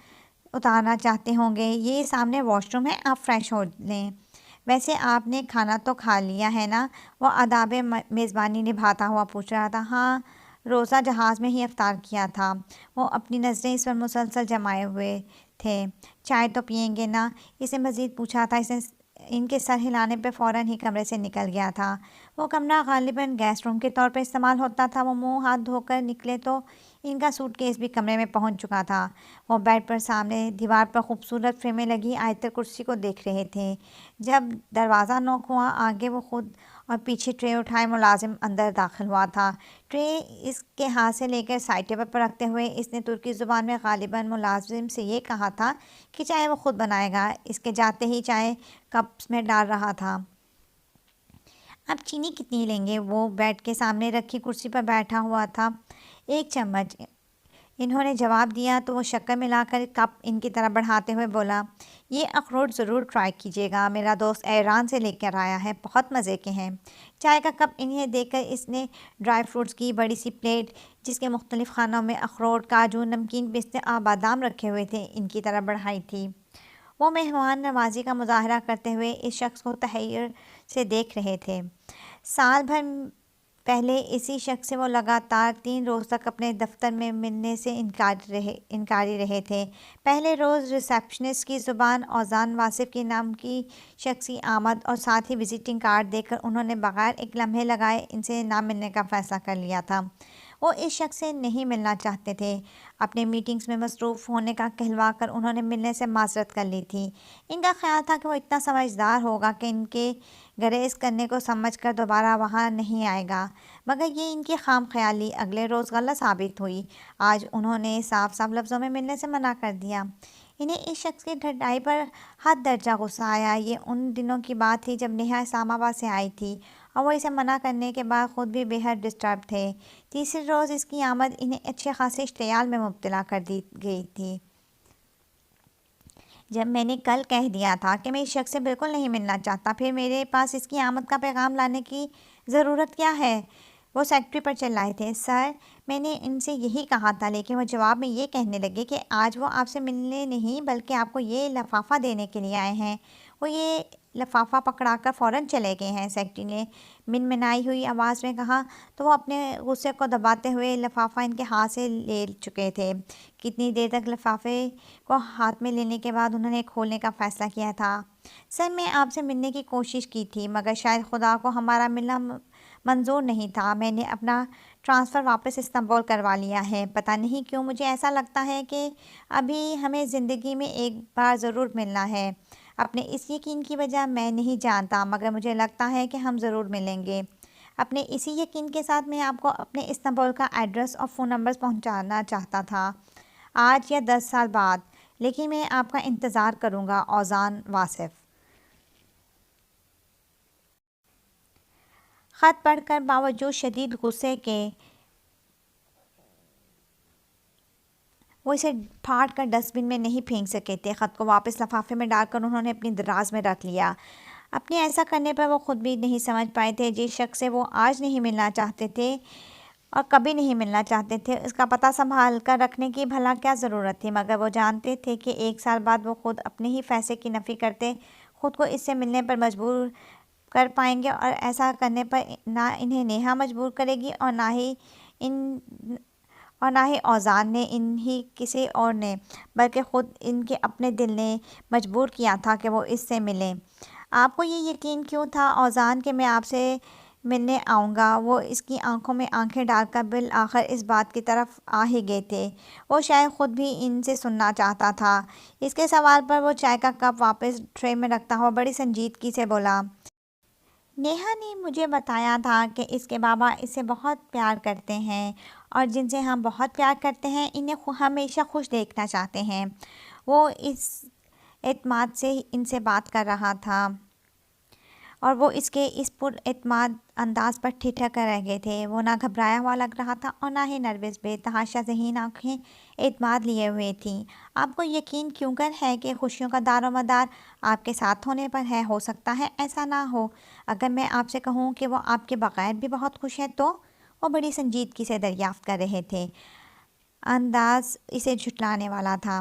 اتارنا چاہتے ہوں گے، یہ سامنے واش روم ہے، آپ فریش ہو لیں۔ ویسے آپ نے کھانا تو کھا لیا ہے نا؟ وہ آداب میزبانی نبھاتا ہوا پوچھ رہا تھا۔ ہاں، روزہ جہاز میں ہی افطار کیا تھا۔ وہ اپنی نظریں اس پر مسلسل جمائے ہوئے تھے۔ چائے تو پئیں گے نا؟ اس نے مزید پوچھا تھا۔ اس نے ان کے سر ہلانے پہ فوراً ہی کمرے سے نکل گیا تھا۔ وہ کمرہ غالباً گیسٹ روم کے طور پر استعمال ہوتا تھا۔ وہ منہ ہاتھ دھو کر نکلے تو ان کا سوٹ کیس بھی کمرے میں پہنچ چکا تھا۔ وہ بیڈ پر سامنے دیوار پر خوبصورت فرمیں لگی آیت کرسی کو دیکھ رہے تھے۔ جب دروازہ نوک ہوا، آگے وہ خود اور پیچھے ٹرے اٹھائے ملازم اندر داخل ہوا تھا۔ ٹرے اس کے ہاتھ سے لے کر سائڈ ٹیبل پر رکھتے ہوئے اس نے ترکی زبان میں غالباً ملازم سے یہ کہا تھا کہ چائے وہ خود بنائے گا۔ اس کے جاتے ہی چائے کپس میں ڈال رہا تھا۔ آپ چینی کتنی لیں گے؟ وہ بیڈ کے سامنے رکھی کرسی پر بیٹھا ہوا تھا۔ 1 چمچ، انہوں نے جواب دیا تو وہ شکر ملا کر کپ ان کی طرف بڑھاتے ہوئے بولا، یہ اخروٹ ضرور ٹرائی کیجیے گا، میرا دوست ایران سے لے کر آیا ہے، بہت مزے کے ہیں۔ چائے کا کپ انہیں دے کر اس نے ڈرائی فروٹس کی بڑی سی پلیٹ جس کے مختلف خانوں میں اخروٹ، کاجو، نمکین، پستے اور بادام رکھے ہوئے تھے ان کی طرف بڑھائی تھی۔ وہ مہمان نوازی کا مظاہرہ کرتے ہوئے اس شخص کو تحیر سے دیکھ رہے تھے۔ سال بھر پہلے اسی شخص سے وہ لگاتار 3 روز تک اپنے دفتر میں ملنے سے انکاری رہے تھے۔ پہلے روز ریسیپشنسٹ کی زبان اوزان واصف کے نام کی شخصی آمد اور ساتھ ہی وزٹنگ کارڈ دیکھ کر انہوں نے بغیر ایک لمحے لگائے ان سے نہ ملنے کا فیصلہ کر لیا تھا۔ وہ اس شخص سے نہیں ملنا چاہتے تھے۔ اپنے میٹنگز میں مصروف ہونے کا کہلوا کر انہوں نے ملنے سے معذرت کر لی تھی۔ ان کا خیال تھا کہ وہ اتنا سمجھدار ہوگا کہ ان کے گریز کرنے کو سمجھ کر دوبارہ وہاں نہیں آئے گا، مگر یہ ان کی خام خیالی اگلے روز غلط ثابت ہوئی۔ آج انہوں نے صاف صاف لفظوں میں ملنے سے منع کر دیا۔ انہیں اس شخص کی ڈھٹائی پر حد درجہ غصہ آیا۔ یہ ان دنوں کی بات تھی جب نیہا اسلام آباد سے آئی تھی اور وہ اسے منع کرنے کے بعد خود بھی بے حد ڈسٹرب تھے۔ تیسرے روز اس کی آمد انہیں اچھے خاصے اشتعال میں مبتلا کر دی گئی تھی۔ جب میں نے کل کہہ دیا تھا کہ میں اس شخص سے بالکل نہیں ملنا چاہتا، پھر میرے پاس اس کی آمد کا پیغام لانے کی ضرورت کیا ہے؟ وہ سیکرٹری پر چلائے تھے۔ سر، میں نے ان سے یہی کہا تھا، لیکن وہ جواب میں یہ کہنے لگے کہ آج وہ آپ سے ملنے نہیں بلکہ آپ کو یہ لفافہ دینے کے لیے آئے ہیں۔ وہ یہ لفافہ پکڑا کر فوراً چلے گئے ہیں، سیکرٹری نے منمنائی ہوئی آواز میں کہا تو وہ اپنے غصے کو دباتے ہوئے لفافہ ان کے ہاتھ سے لے چکے تھے۔ کتنی دیر تک لفافے کو ہاتھ میں لینے کے بعد انہوں نے کھولنے کا فیصلہ کیا تھا۔ سر، میں آپ سے ملنے کی کوشش کی تھی، مگر شاید خدا کو ہمارا ملنا منظور نہیں تھا۔ میں نے اپنا ٹرانسفر واپس استنبول کروا لیا ہے۔ پتہ نہیں کیوں مجھے ایسا لگتا ہے کہ ابھی ہمیں زندگی میں ایک بار ضرور ملنا ہے۔ اپنے اس یقین کی وجہ میں نہیں جانتا، مگر مجھے لگتا ہے کہ ہم ضرور ملیں گے۔ اپنے اسی یقین کے ساتھ میں آپ کو اپنے استنبول کا ایڈریس اور فون نمبر پہنچانا چاہتا تھا، آج یا 10 سال بعد، لیکن میں آپ کا انتظار کروں گا۔ اوزان واصف۔ خط پڑھ کر باوجود شدید غصے کے وہ اسے پھاڑ کر ڈسٹ بن میں نہیں پھینک سکے تھے۔ خط کو واپس لفافے میں ڈال کر انہوں نے اپنی دراز میں رکھ لیا۔ اپنے ایسا کرنے پر وہ خود بھی نہیں سمجھ پائے تھے جس شخص سے وہ آج نہیں ملنا چاہتے تھے اور کبھی نہیں ملنا چاہتے تھے، اس کا پتہ سنبھال کر رکھنے کی بھلا کیا ضرورت تھی، مگر وہ جانتے تھے کہ 1 سال بعد وہ خود اپنے ہی فیصلے کی نفی کرتے خود کو اس سے ملنے پر مجبور کر پائیں گے، اور ایسا کرنے پر نہ انہیں نیہا مجبور کرے گی اور نہ ہی اوزان نے، انہی کسی اور نے، بلکہ خود ان کے اپنے دل نے مجبور کیا تھا کہ وہ اس سے ملیں۔ آپ کو یہ یقین کیوں تھا اوزان کہ میں آپ سے ملنے آؤں گا؟ وہ اس کی آنکھوں میں آنکھیں ڈال کر بالآخر اس بات کی طرف آ ہی گئے تھے۔ وہ شاید خود بھی ان سے سننا چاہتا تھا۔ اس کے سوال پر وہ چائے کا کپ واپس ٹرے میں رکھتا ہوا بڑی سنجیدگی سے بولا، نیہا نے مجھے بتایا تھا کہ اس کے بابا اس سے بہت پیار کرتے ہیں، اور جن سے ہم بہت پیار کرتے ہیں انہیں ہمیشہ خوش دیکھنا چاہتے ہیں۔ وہ اس اعتماد سے ان سے بات کر رہا تھا اور وہ اس کے اس پر اعتماد انداز پر ٹھٹھر کر رہ گئے تھے۔ وہ نہ گھبرایا ہوا لگ رہا تھا اور نہ ہی نروس، بے تحاشا ذہین آنکھیں اعتماد لیے ہوئے تھیں۔ آپ کو یقین کیوں کر ہے کہ خوشیوں کا دار و مدار آپ کے ساتھ ہونے پر ہے؟ ہو سکتا ہے ایسا نہ ہو۔ اگر میں آپ سے کہوں کہ وہ آپ کے بغیر بھی بہت خوش ہے تو؟ وہ بڑی سنجیدگی سے دریافت کر رہے تھے۔ انداز اسے جھٹلانے والا تھا،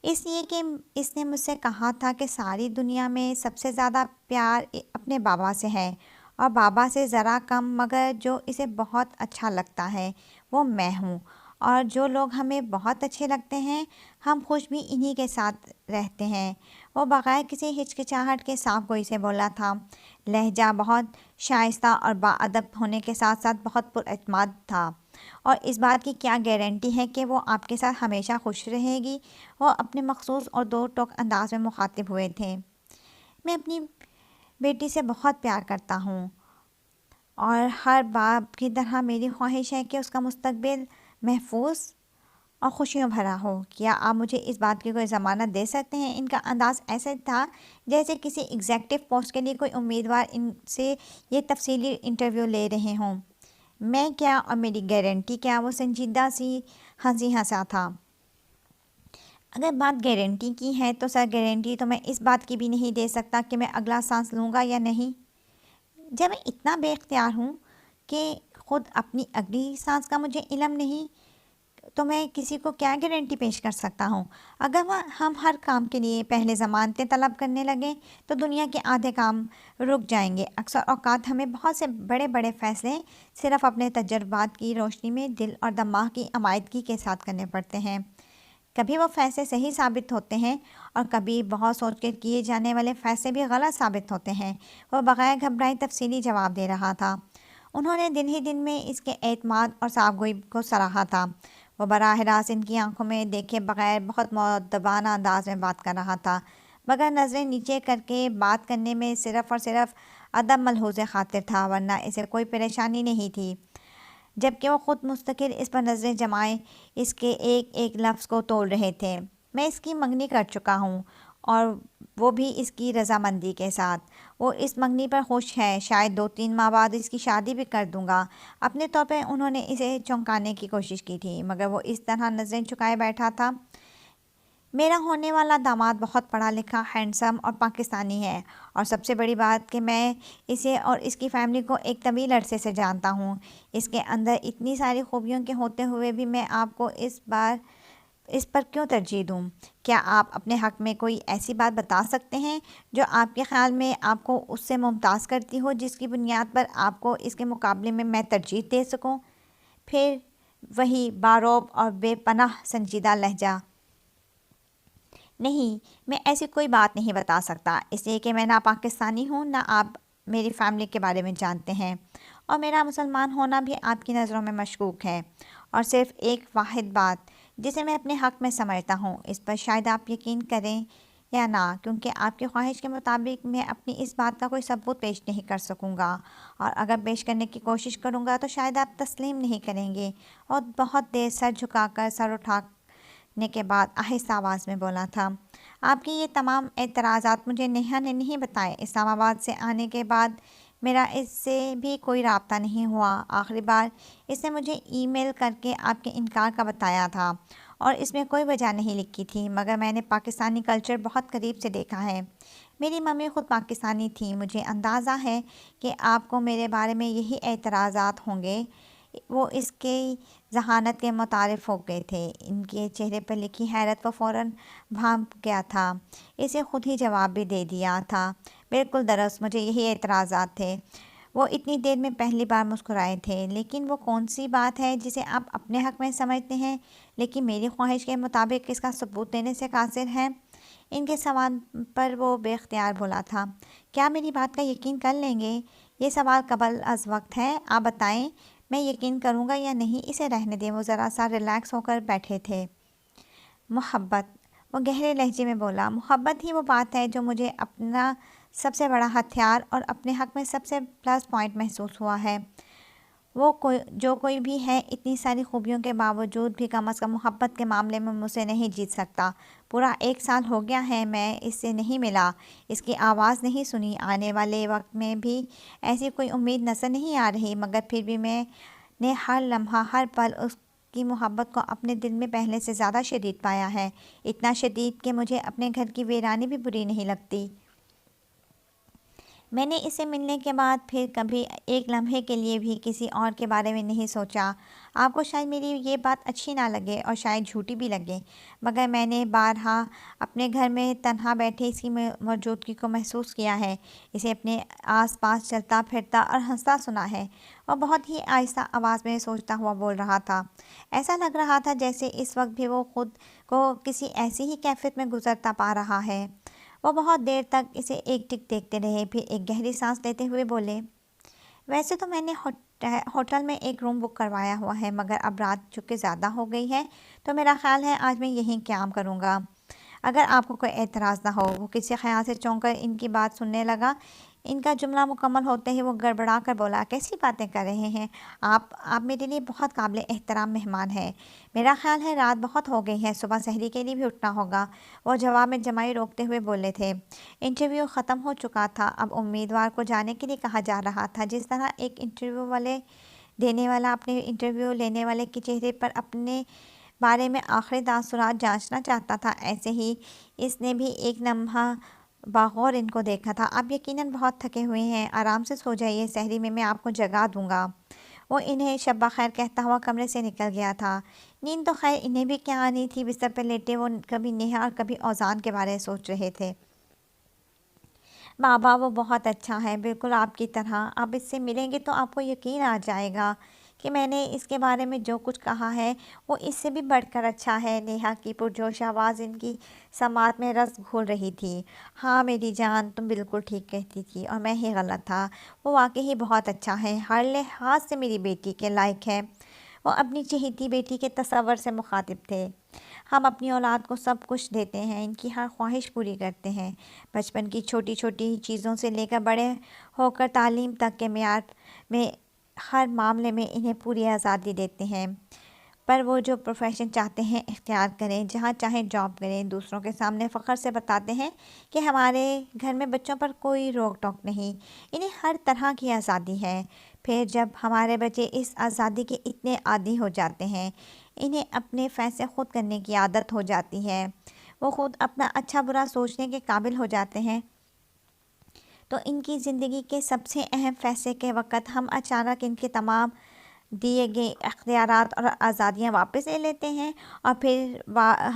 اس لیے کہ اس نے مجھ سے کہا تھا کہ ساری دنیا میں سب سے زیادہ پیار اپنے بابا سے ہے، اور بابا سے ذرا کم، مگر جو اسے بہت اچھا لگتا ہے وہ میں ہوں، اور جو لوگ ہمیں بہت اچھے لگتے ہیں ہم خوش بھی انہی کے ساتھ رہتے ہیں۔ وہ بغیر کسی ہچکچاہٹ کے صاف گوئی سے بولا تھا، لہجہ بہت شائستہ اور باادب ہونے کے ساتھ ساتھ بہت پر اعتماد تھا۔ اور اس بات کی کیا گارنٹی ہے کہ وہ آپ کے ساتھ ہمیشہ خوش رہے گی؟ وہ اپنے مخصوص اور دو ٹوک انداز میں مخاطب ہوئے تھے۔ میں اپنی بیٹی سے بہت پیار کرتا ہوں، اور ہر باپ کی طرح میری خواہش ہے کہ اس کا مستقبل محفوظ اور خوشیوں بھرا ہو۔ کیا آپ مجھے اس بات کی کوئی ضمانت دے سکتے ہیں؟ ان کا انداز ایسے تھا جیسے کسی ایگزیکٹو پوسٹ کے لیے کوئی امیدوار ان سے یہ تفصیلی انٹرویو لے رہے ہوں۔ میں کیا اور میری گارنٹی کیا؟ وہ سنجیدہ سی ہنسی ہنسا تھا۔ اگر بات گارنٹی کی ہے تو سر، گارنٹی تو میں اس بات کی بھی نہیں دے سکتا کہ میں اگلا سانس لوں گا یا نہیں، جب میں اتنا بے اختیار ہوں کہ خود اپنی اگلی سانس کا مجھے علم نہیں۔ تو میں کسی کو کیا گارنٹی پیش کر سکتا ہوں؟ اگر ہم ہر کام کے لیے پہلے ضمانتیں طلب کرنے لگیں تو دنیا کے آدھے کام رک جائیں گے۔ اکثر اوقات ہمیں بہت سے بڑے بڑے فیصلے صرف اپنے تجربات کی روشنی میں دل اور دماغ کی عمائدگی کے ساتھ کرنے پڑتے ہیں۔ کبھی وہ فیصلے صحیح ثابت ہوتے ہیں اور کبھی بہت سوچ کے کیے جانے والے فیصلے بھی غلط ثابت ہوتے ہیں۔ وہ بغیر گھبرائے تفصیلی جواب دے رہا تھا۔ انہوں نے دن ہی دن میں اس کے اعتماد اور صاف گوئی کو سراہا تھا۔ وہ براہ راست ان کی آنکھوں میں دیکھے بغیر بہت مؤدبانہ انداز میں بات کر رہا تھا، مگر نظریں نیچے کر کے بات کرنے میں صرف اور صرف ادب ملحوظ خاطر تھا، ورنہ اسے کوئی پریشانی نہیں تھی۔ جبکہ وہ خود مستقل اس پر نظریں جمائے اس کے ایک ایک لفظ کو تول رہے تھے۔ میں اس کی منگنی کر چکا ہوں اور وہ بھی اس کی رضامندی کے ساتھ۔ وہ اس منگنی پر خوش ہے، شاید 2-3 ماہ بعد اس کی شادی بھی کر دوں گا۔ اپنے طور پہ انہوں نے اسے چونکانے کی کوشش کی تھی، مگر وہ اس طرح نظریں چکائے بیٹھا تھا۔ میرا ہونے والا داماد بہت پڑھا لکھا، ہینڈسم اور پاکستانی ہے، اور سب سے بڑی بات کہ میں اسے اور اس کی فیملی کو ایک طویل عرصے سے جانتا ہوں۔ اس کے اندر اتنی ساری خوبیوں کے ہوتے ہوئے بھی میں آپ کو اس پر کیوں ترجیح دوں؟ کیا آپ اپنے حق میں کوئی ایسی بات بتا سکتے ہیں جو آپ کے خیال میں آپ کو اس سے ممتاز کرتی ہو، جس کی بنیاد پر آپ کو اس کے مقابلے میں ترجیح دے سکوں؟ پھر وہی باروب اور بے پناہ سنجیدہ لہجہ۔ نہیں، میں ایسی کوئی بات نہیں بتا سکتا، اس لیے کہ میں نہ پاکستانی ہوں، نہ آپ میری فیملی کے بارے میں جانتے ہیں، اور میرا مسلمان ہونا بھی آپ کی نظروں میں مشکوک ہے۔ اور صرف ایک واحد بات جسے میں اپنے حق میں سمجھتا ہوں، اس پر شاید آپ یقین کریں یا نہ، کیونکہ آپ کی خواہش کے مطابق میں اپنی اس بات کا کوئی ثبوت پیش نہیں کر سکوں گا، اور اگر پیش کرنے کی کوشش کروں گا تو شاید آپ تسلیم نہیں کریں گے۔ اور بہت دیر سر جھکا کر سر اٹھانے کے بعد آہستہ آواز میں بولا تھا، آپ کی یہ تمام اعتراضات مجھے نیہا نے نہیں بتائے۔ اسلام آباد سے آنے کے بعد میرا اس سے بھی کوئی رابطہ نہیں ہوا۔ آخری بار اس نے مجھے ای میل کر کے آپ کے انکار کا بتایا تھا، اور اس میں کوئی وجہ نہیں لکھی تھی، مگر میں نے پاکستانی کلچر بہت قریب سے دیکھا ہے۔ میری ممی خود پاکستانی تھیں، مجھے اندازہ ہے کہ آپ کو میرے بارے میں یہی اعتراضات ہوں گے۔ وہ اس کی ذہانت کے متعارف ہو گئے تھے۔ ان کے چہرے پر لکھی حیرت وہ فوراً بھانپ گیا تھا۔ اسے خود ہی جواب بھی دے دیا تھا، بالکل درست، مجھے یہی اعتراضات تھے۔ وہ اتنی دیر میں پہلی بار مسکرائے تھے۔ لیکن وہ کون سی بات ہے جسے آپ اپنے حق میں سمجھتے ہیں لیکن میری خواہش کے مطابق اس کا ثبوت دینے سے قاصر ہیں؟ ان کے سوال پر وہ بے اختیار بولا تھا، کیا میری بات کا یقین کر لیں گے؟ یہ سوال قبل از وقت ہے، آپ بتائیں میں یقین کروں گا یا نہیں؟ اسے رہنے دیں۔ وہ ذرا سا ریلیکس ہو کر بیٹھے تھے۔ محبت، وہ گہرے لہجے میں بولا، محبت ہی وہ بات ہے جو مجھے اپنا سب سے بڑا ہتھیار اور اپنے حق میں سب سے پلس پوائنٹ محسوس ہوا ہے۔ وہ جو کوئی بھی ہے، اتنی ساری خوبیوں کے باوجود بھی کم از کم محبت کے معاملے میں مجھ سے نہیں جیت سکتا۔ پورا 1 سال ہو گیا ہے میں اس سے نہیں ملا، اس کی آواز نہیں سنی، آنے والے وقت میں بھی ایسی کوئی امید نظر نہیں آ رہی، مگر پھر بھی میں نے ہر لمحہ ہر پل اس کی محبت کو اپنے دل میں پہلے سے زیادہ شدید پایا ہے، اتنا شدید کہ مجھے اپنے گھر کی ویرانی بھی بری نہیں لگتی۔ میں نے اسے ملنے کے بعد پھر کبھی ایک لمحے کے لیے بھی کسی اور کے بارے میں نہیں سوچا۔ آپ کو شاید میری یہ بات اچھی نہ لگے اور شاید جھوٹی بھی لگے، مگر میں نے بارہا اپنے گھر میں تنہا بیٹھے اس کی موجودگی کو محسوس کیا ہے، اسے اپنے آس پاس چلتا پھرتا اور ہنستا سنا ہے۔ وہ بہت ہی آہستہ آواز میں سوچتا ہوا بول رہا تھا، ایسا لگ رہا تھا جیسے اس وقت بھی وہ خود کو کسی ایسی ہی کیفیت میں گزرتا پا رہا ہے۔ وہ بہت دیر تک اسے ایک ٹک دیکھتے رہے، پھر ایک گہری سانس لیتے ہوئے بولے، ویسے تو میں نے ہوٹل میں ایک روم بک کروایا ہوا ہے، مگر اب رات چونکہ زیادہ ہو گئی ہے تو میرا خیال ہے آج میں یہیں قیام کروں گا، اگر آپ کو کوئی اعتراض نہ ہو۔ وہ کسی خیال سے چونک کر ان کی بات سننے لگا۔ ان کا جملہ مکمل ہوتے ہی وہ گڑبڑا کر بولا، کیسی باتیں کر رہے ہیں آپ میرے لیے بہت قابل احترام مہمان ہیں، میرا خیال ہے رات بہت ہو گئی ہے، صبح سحری کے لیے بھی اٹھنا ہوگا۔ وہ جواب میں جمائی روکتے ہوئے بولے تھے۔ انٹرویو ختم ہو چکا تھا، اب امیدوار کو جانے کے لیے کہا جا رہا تھا۔ جس طرح ایک انٹرویو دینے والا اپنے انٹرویو لینے والے کے چہرے پر اپنے بارے میں آخری تاثرات جانچنا چاہتا تھا، ایسے ہی اس نے بھی ایک لمحہ باغور ان کو دیکھا تھا۔ آپ یقیناً بہت تھکے ہوئے ہیں، آرام سے سو جائیے، سحری میں آپ کو جگا دوں گا۔ وہ انہیں شب بخیر کہتا ہوا کمرے سے نکل گیا تھا۔ نیند تو خیر انہیں بھی کیا آنی تھی، بستر پہ لیٹے وہ کبھی نیہا اور کبھی اوزان کے بارے میں سوچ رہے تھے۔ بابا وہ بہت اچھا ہے، بالکل آپ کی طرح، آپ اس سے ملیں گے تو آپ کو یقین آ جائے گا کہ میں نے اس کے بارے میں جو کچھ کہا ہے وہ اس سے بھی بڑھ کر اچھا ہے۔ نیہا کی پرجوش آواز ان کی سماعت میں رس گھول رہی تھی۔ ہاں میری جان، تم بالکل ٹھیک کہتی تھی اور میں ہی غلط تھا، وہ واقعی بہت اچھا ہے، ہر لحاظ سے میری بیٹی کے لائق ہے۔ وہ اپنی چہیتی بیٹی کے تصور سے مخاطب تھے۔ ہم اپنی اولاد کو سب کچھ دیتے ہیں، ان کی ہر خواہش پوری کرتے ہیں، بچپن کی چھوٹی چھوٹی چیزوں سے لے کر بڑے ہو کر تعلیم تک کے معیار میں ہر معاملے میں انہیں پوری آزادی دیتے ہیں۔ پر وہ جو پروفیشن چاہتے ہیں اختیار کریں، جہاں چاہیں جاب کریں، دوسروں کے سامنے فخر سے بتاتے ہیں کہ ہمارے گھر میں بچوں پر کوئی روک ٹوک نہیں، انہیں ہر طرح کی آزادی ہے۔ پھر جب ہمارے بچے اس آزادی کے اتنے عادی ہو جاتے ہیں، انہیں اپنے فیصلے خود کرنے کی عادت ہو جاتی ہے، وہ خود اپنا اچھا برا سوچنے کے قابل ہو جاتے ہیں، تو ان کی زندگی کے سب سے اہم فیصلے کے وقت ہم اچانک ان کے تمام دیے گئے اختیارات اور آزادیاں واپس لے لیتے ہیں، اور پھر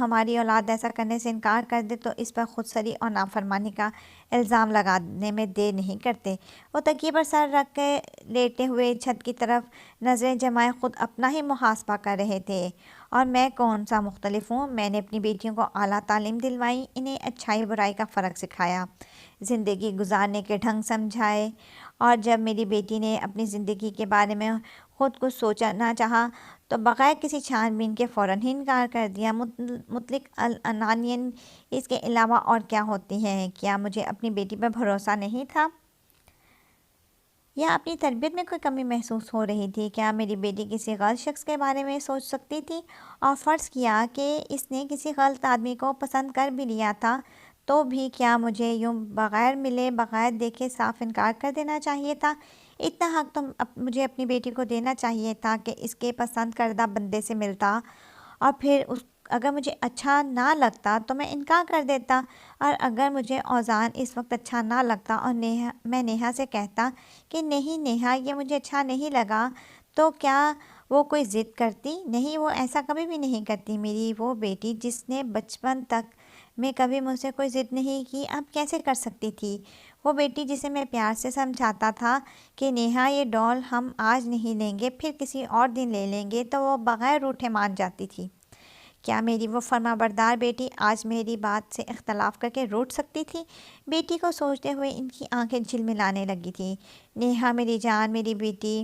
ہماری اولاد ایسا کرنے سے انکار کر دے تو اس پر خود سری اور نافرمانی کا الزام لگانے میں دیر نہیں کرتے۔ وہ تکیے پر سر رکھ کے لیٹے ہوئے چھت کی طرف نظریں جمائے خود اپنا ہی محاسبہ کر رہے تھے۔ اور میں کون سا مختلف ہوں؟ میں نے اپنی بیٹیوں کو اعلیٰ تعلیم دلوائی، انہیں اچھائی برائی کا فرق سکھایا، زندگی گزارنے کے ڈھنگ سمجھائے، اور جب میری بیٹی نے اپنی زندگی کے بارے میں خود کچھ سوچنا چاہا تو بغیر کسی چھان بین کے فوراً ہی انکار کر دیا۔ مطلق العنانیت اس کے علاوہ اور کیا ہوتی ہے؟ کیا مجھے اپنی بیٹی پر بھروسہ نہیں تھا، یا اپنی تربیت میں کوئی کمی محسوس ہو رہی تھی؟ کیا میری بیٹی کسی غلط شخص کے بارے میں سوچ سکتی تھی؟ اور فرض کیا کہ اس نے کسی غلط آدمی کو پسند کر بھی لیا تھا، تو بھی کیا مجھے یوں بغیر ملے بغیر دیکھے صاف انکار کر دینا چاہیے تھا؟ اتنا حق تو مجھے اپنی بیٹی کو دینا چاہیے تھا کہ اس کے پسند کردہ بندے سے ملتا، اور پھر اگر مجھے اچھا نہ لگتا تو میں انکار کر دیتا، اور اگر مجھے اوزان اس وقت اچھا نہ لگتا اور میں نیہا سے کہتا کہ نہیں نیہا یہ مجھے اچھا نہیں لگا، تو کیا وہ کوئی ضد کرتی؟ نہیں، وہ ایسا کبھی بھی نہیں کرتی۔ میری وہ بیٹی جس نے بچپن تک میں کبھی مجھ سے کوئی ضد نہیں کی، اب کیسے کر سکتی تھی؟ وہ بیٹی جسے میں پیار سے سمجھاتا تھا کہ نیہا یہ ڈال ہم آج نہیں لیں گے، پھر کسی اور دن لے لیں گے، تو وہ بغیر روٹھے مان جاتی تھی۔ کیا میری وہ فرما بردار بیٹی آج میری بات سے اختلاف کر کے روٹھ سکتی تھی؟ بیٹی کو سوچتے ہوئے ان کی آنکھیں جھلملانے لگی تھیں۔ نیہا میری جان، میری بیٹی،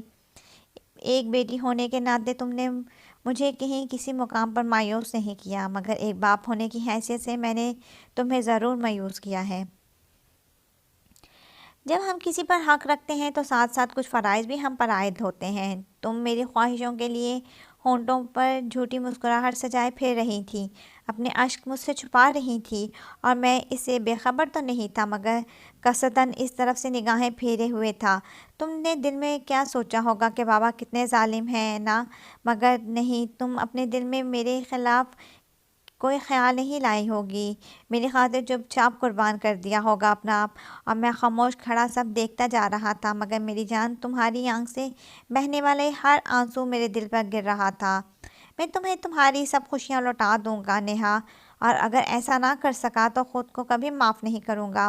ایک بیٹی ہونے کے ناطے تم نے مجھے کہیں کسی مقام پر مایوس نہیں کیا، مگر ایک باپ ہونے کی حیثیت سے میں نے تمہیں ضرور مایوس کیا ہے۔ جب ہم کسی پر حق رکھتے ہیں تو ساتھ ساتھ کچھ فرائض بھی ہم پر عائد ہوتے ہیں۔ تم میری خواہشوں کے لیے ہونٹوں پر جھوٹی مسکراہٹ سجائے پھر رہی تھی، اپنے اشک مجھ سے چھپا رہی تھی، اور میں اس سے بے خبر تو نہیں تھا، مگر قصداً اس طرف سے نگاہیں پھیرے ہوئے تھا۔ تم نے دل میں کیا سوچا ہوگا کہ بابا کتنے ظالم ہیں نا؟ مگر نہیں، تم اپنے دل میں میرے خلاف کوئی خیال نہیں لائی ہوگی، میری خاطر چپ چاپ قربان کر دیا ہوگا اپنا آپ، اور میں خاموش کھڑا سب دیکھتا جا رہا تھا، مگر میری جان تمہاری آنکھ سے بہنے والے ہر آنسو میرے دل پر گر رہا تھا۔ میں تمہیں تمہاری سب خوشیاں لوٹا دوں گا نیہا، اور اگر ایسا نہ کر سکا تو خود کو کبھی معاف نہیں کروں گا۔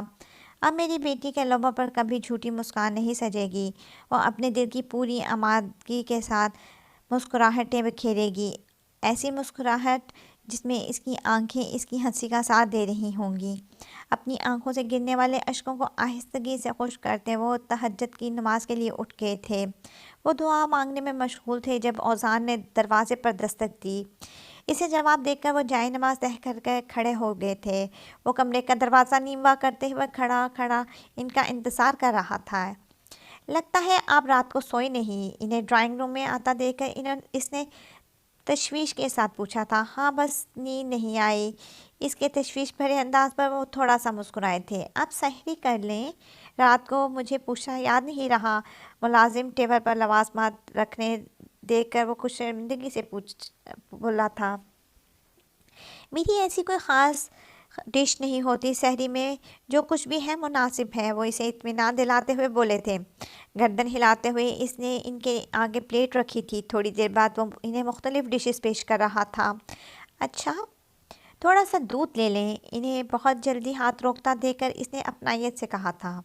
اب میری بیٹی کے لبوں پر کبھی جھوٹی مسکان نہیں سجے گی، وہ اپنے دل کی پوری آمادگی کے ساتھ مسکراہٹیں بکھیرے گی، ایسی مسکراہٹ جس میں اس کی آنکھیں اس کی ہنسی کا ساتھ دے رہی ہوں گی۔ اپنی آنکھوں سے گرنے والے اشکوں کو آہستگی سے خشک کرتے وہ تہجد کی نماز کے لیے اٹھ گئے تھے۔ وہ دعا مانگنے میں مشغول تھے جب اوزان نے دروازے پر دستک دی۔ اسے جواب دے کر وہ جائے نماز تہہ کر کے کھڑے ہو گئے تھے۔ وہ کمرے کا دروازہ نیموا کرتے ہوئے کھڑا کھڑا ان کا انتظار کر رہا تھا۔ لگتا ہے آپ رات کو سوئے نہیں؟ انہیں ڈرائنگ روم میں آتا دیکھ کر اس نے تشویش کے ساتھ پوچھا تھا۔ ہاں بس نیند نہیں آئی۔ اس کے تشویش بھرے انداز پر وہ تھوڑا سا مسکرائے تھے۔ آپ سحری کر لیں، رات کو مجھے پوچھا یاد نہیں رہا؟ ملازم ٹیبل پر لوازمات رکھنے دیکھ کر وہ خوش شرمندگی سے بولا تھا۔ میری ایسی کوئی خاص ڈش نہیں ہوتی، سحری میں جو کچھ بھی ہے مناسب ہے، وہ اسے اطمینان دلاتے ہوئے بولے تھے۔ گردن ہلاتے ہوئے اس نے ان کے آگے پلیٹ رکھی تھی۔ تھوڑی دیر بعد وہ انہیں مختلف ڈشز پیش کر رہا تھا۔ اچھا، تھوڑا سا دودھ لے لیں، انہیں بہت جلدی ہاتھ روکتا دیکھ کر اس نے اپنائیت سے کہا تھا۔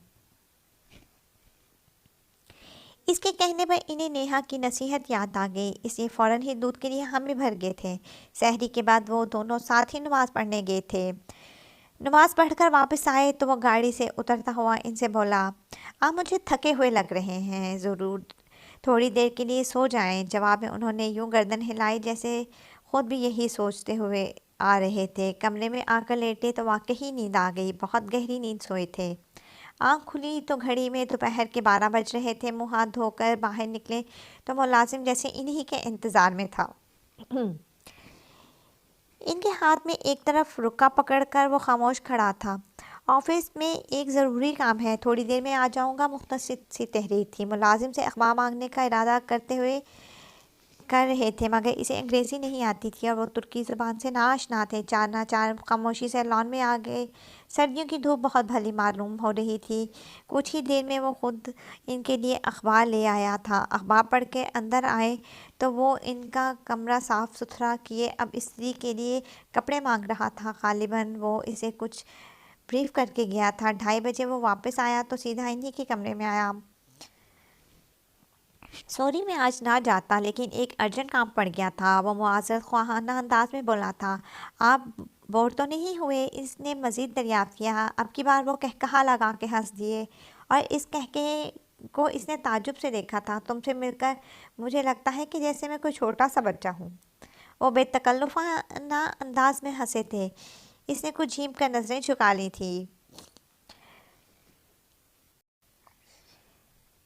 اس کے کہنے پر انہیں نیہا کی نصیحت یاد آ گئی، اس لیے فوراً ہی دودھ کے لیے حامی بھر گئے تھے۔ سحری کے بعد وہ دونوں ساتھ ہی نماز پڑھنے گئے تھے۔ نماز پڑھ کر واپس آئے تو وہ گاڑی سے اترتا ہوا ان سے بولا، آپ مجھے تھکے ہوئے لگ رہے ہیں، ضرور تھوڑی دیر کے لیے سو جائیں۔ جواب میں انہوں نے یوں گردن ہلائی جیسے خود بھی یہی سوچتے ہوئے آ رہے تھے۔ کمرے میں آ کر لیٹے تو واقعی نیند آ گئی، بہت گہری نیند سوئے تھے۔ آنکھ کھلی تو گھڑی میں دوپہر کے 12 بج رہے تھے۔ منہ ہاتھ دھو کر باہر نکلے تو ملازم جیسے انہی کے انتظار میں تھا۔ ان کے ہاتھ میں ایک طرف رکا پکڑ کر وہ خاموش کھڑا تھا۔ آفس میں ایک ضروری کام ہے، تھوڑی دیر میں آ جاؤں گا، مختصر سی تحریر تھی۔ ملازم سے اخبار مانگنے کا ارادہ کر رہے تھے مگر اسے انگریزی نہیں آتی تھی اور وہ ترکی زبان سے ناآشنا تھے۔ چار ناچار خاموشی سے لان میں آ گئے۔ سردیوں کی دھوپ بہت بھلی معلوم ہو رہی تھی۔ کچھ ہی دیر میں وہ خود ان کے لیے اخبار لے آیا تھا۔ اخبار پڑھ کے اندر آئے تو وہ ان کا کمرہ صاف ستھرا کیے اب استری کے لیے کپڑے مانگ رہا تھا۔ غالباً وہ اسے کچھ بریف کر کے گیا تھا۔ 2:30 بجے وہ واپس آیا تو سیدھا انہی کے کمرے میں آیا۔ سوری، میں آج نہ جاتا لیکن ایک ارجنٹ کام پڑ گیا تھا، وہ معذرت خواہانہ انداز میں بولا تھا۔ آپ بور تو نہیں ہوئے؟ اس نے مزید دریافت کیا۔ اب کی بار وہ قہقہا لگا کے ہنس دیے اور اس قہقہے کو اس نے تعجب سے دیکھا تھا۔ تم سے مل کر مجھے لگتا ہے کہ جیسے میں کوئی چھوٹا سا بچہ ہوں۔ وہ بے تکلفانہ انداز میں ہنسے تھے۔ اس نے کچھ جھیم کر نظریں جھکا لی تھیں۔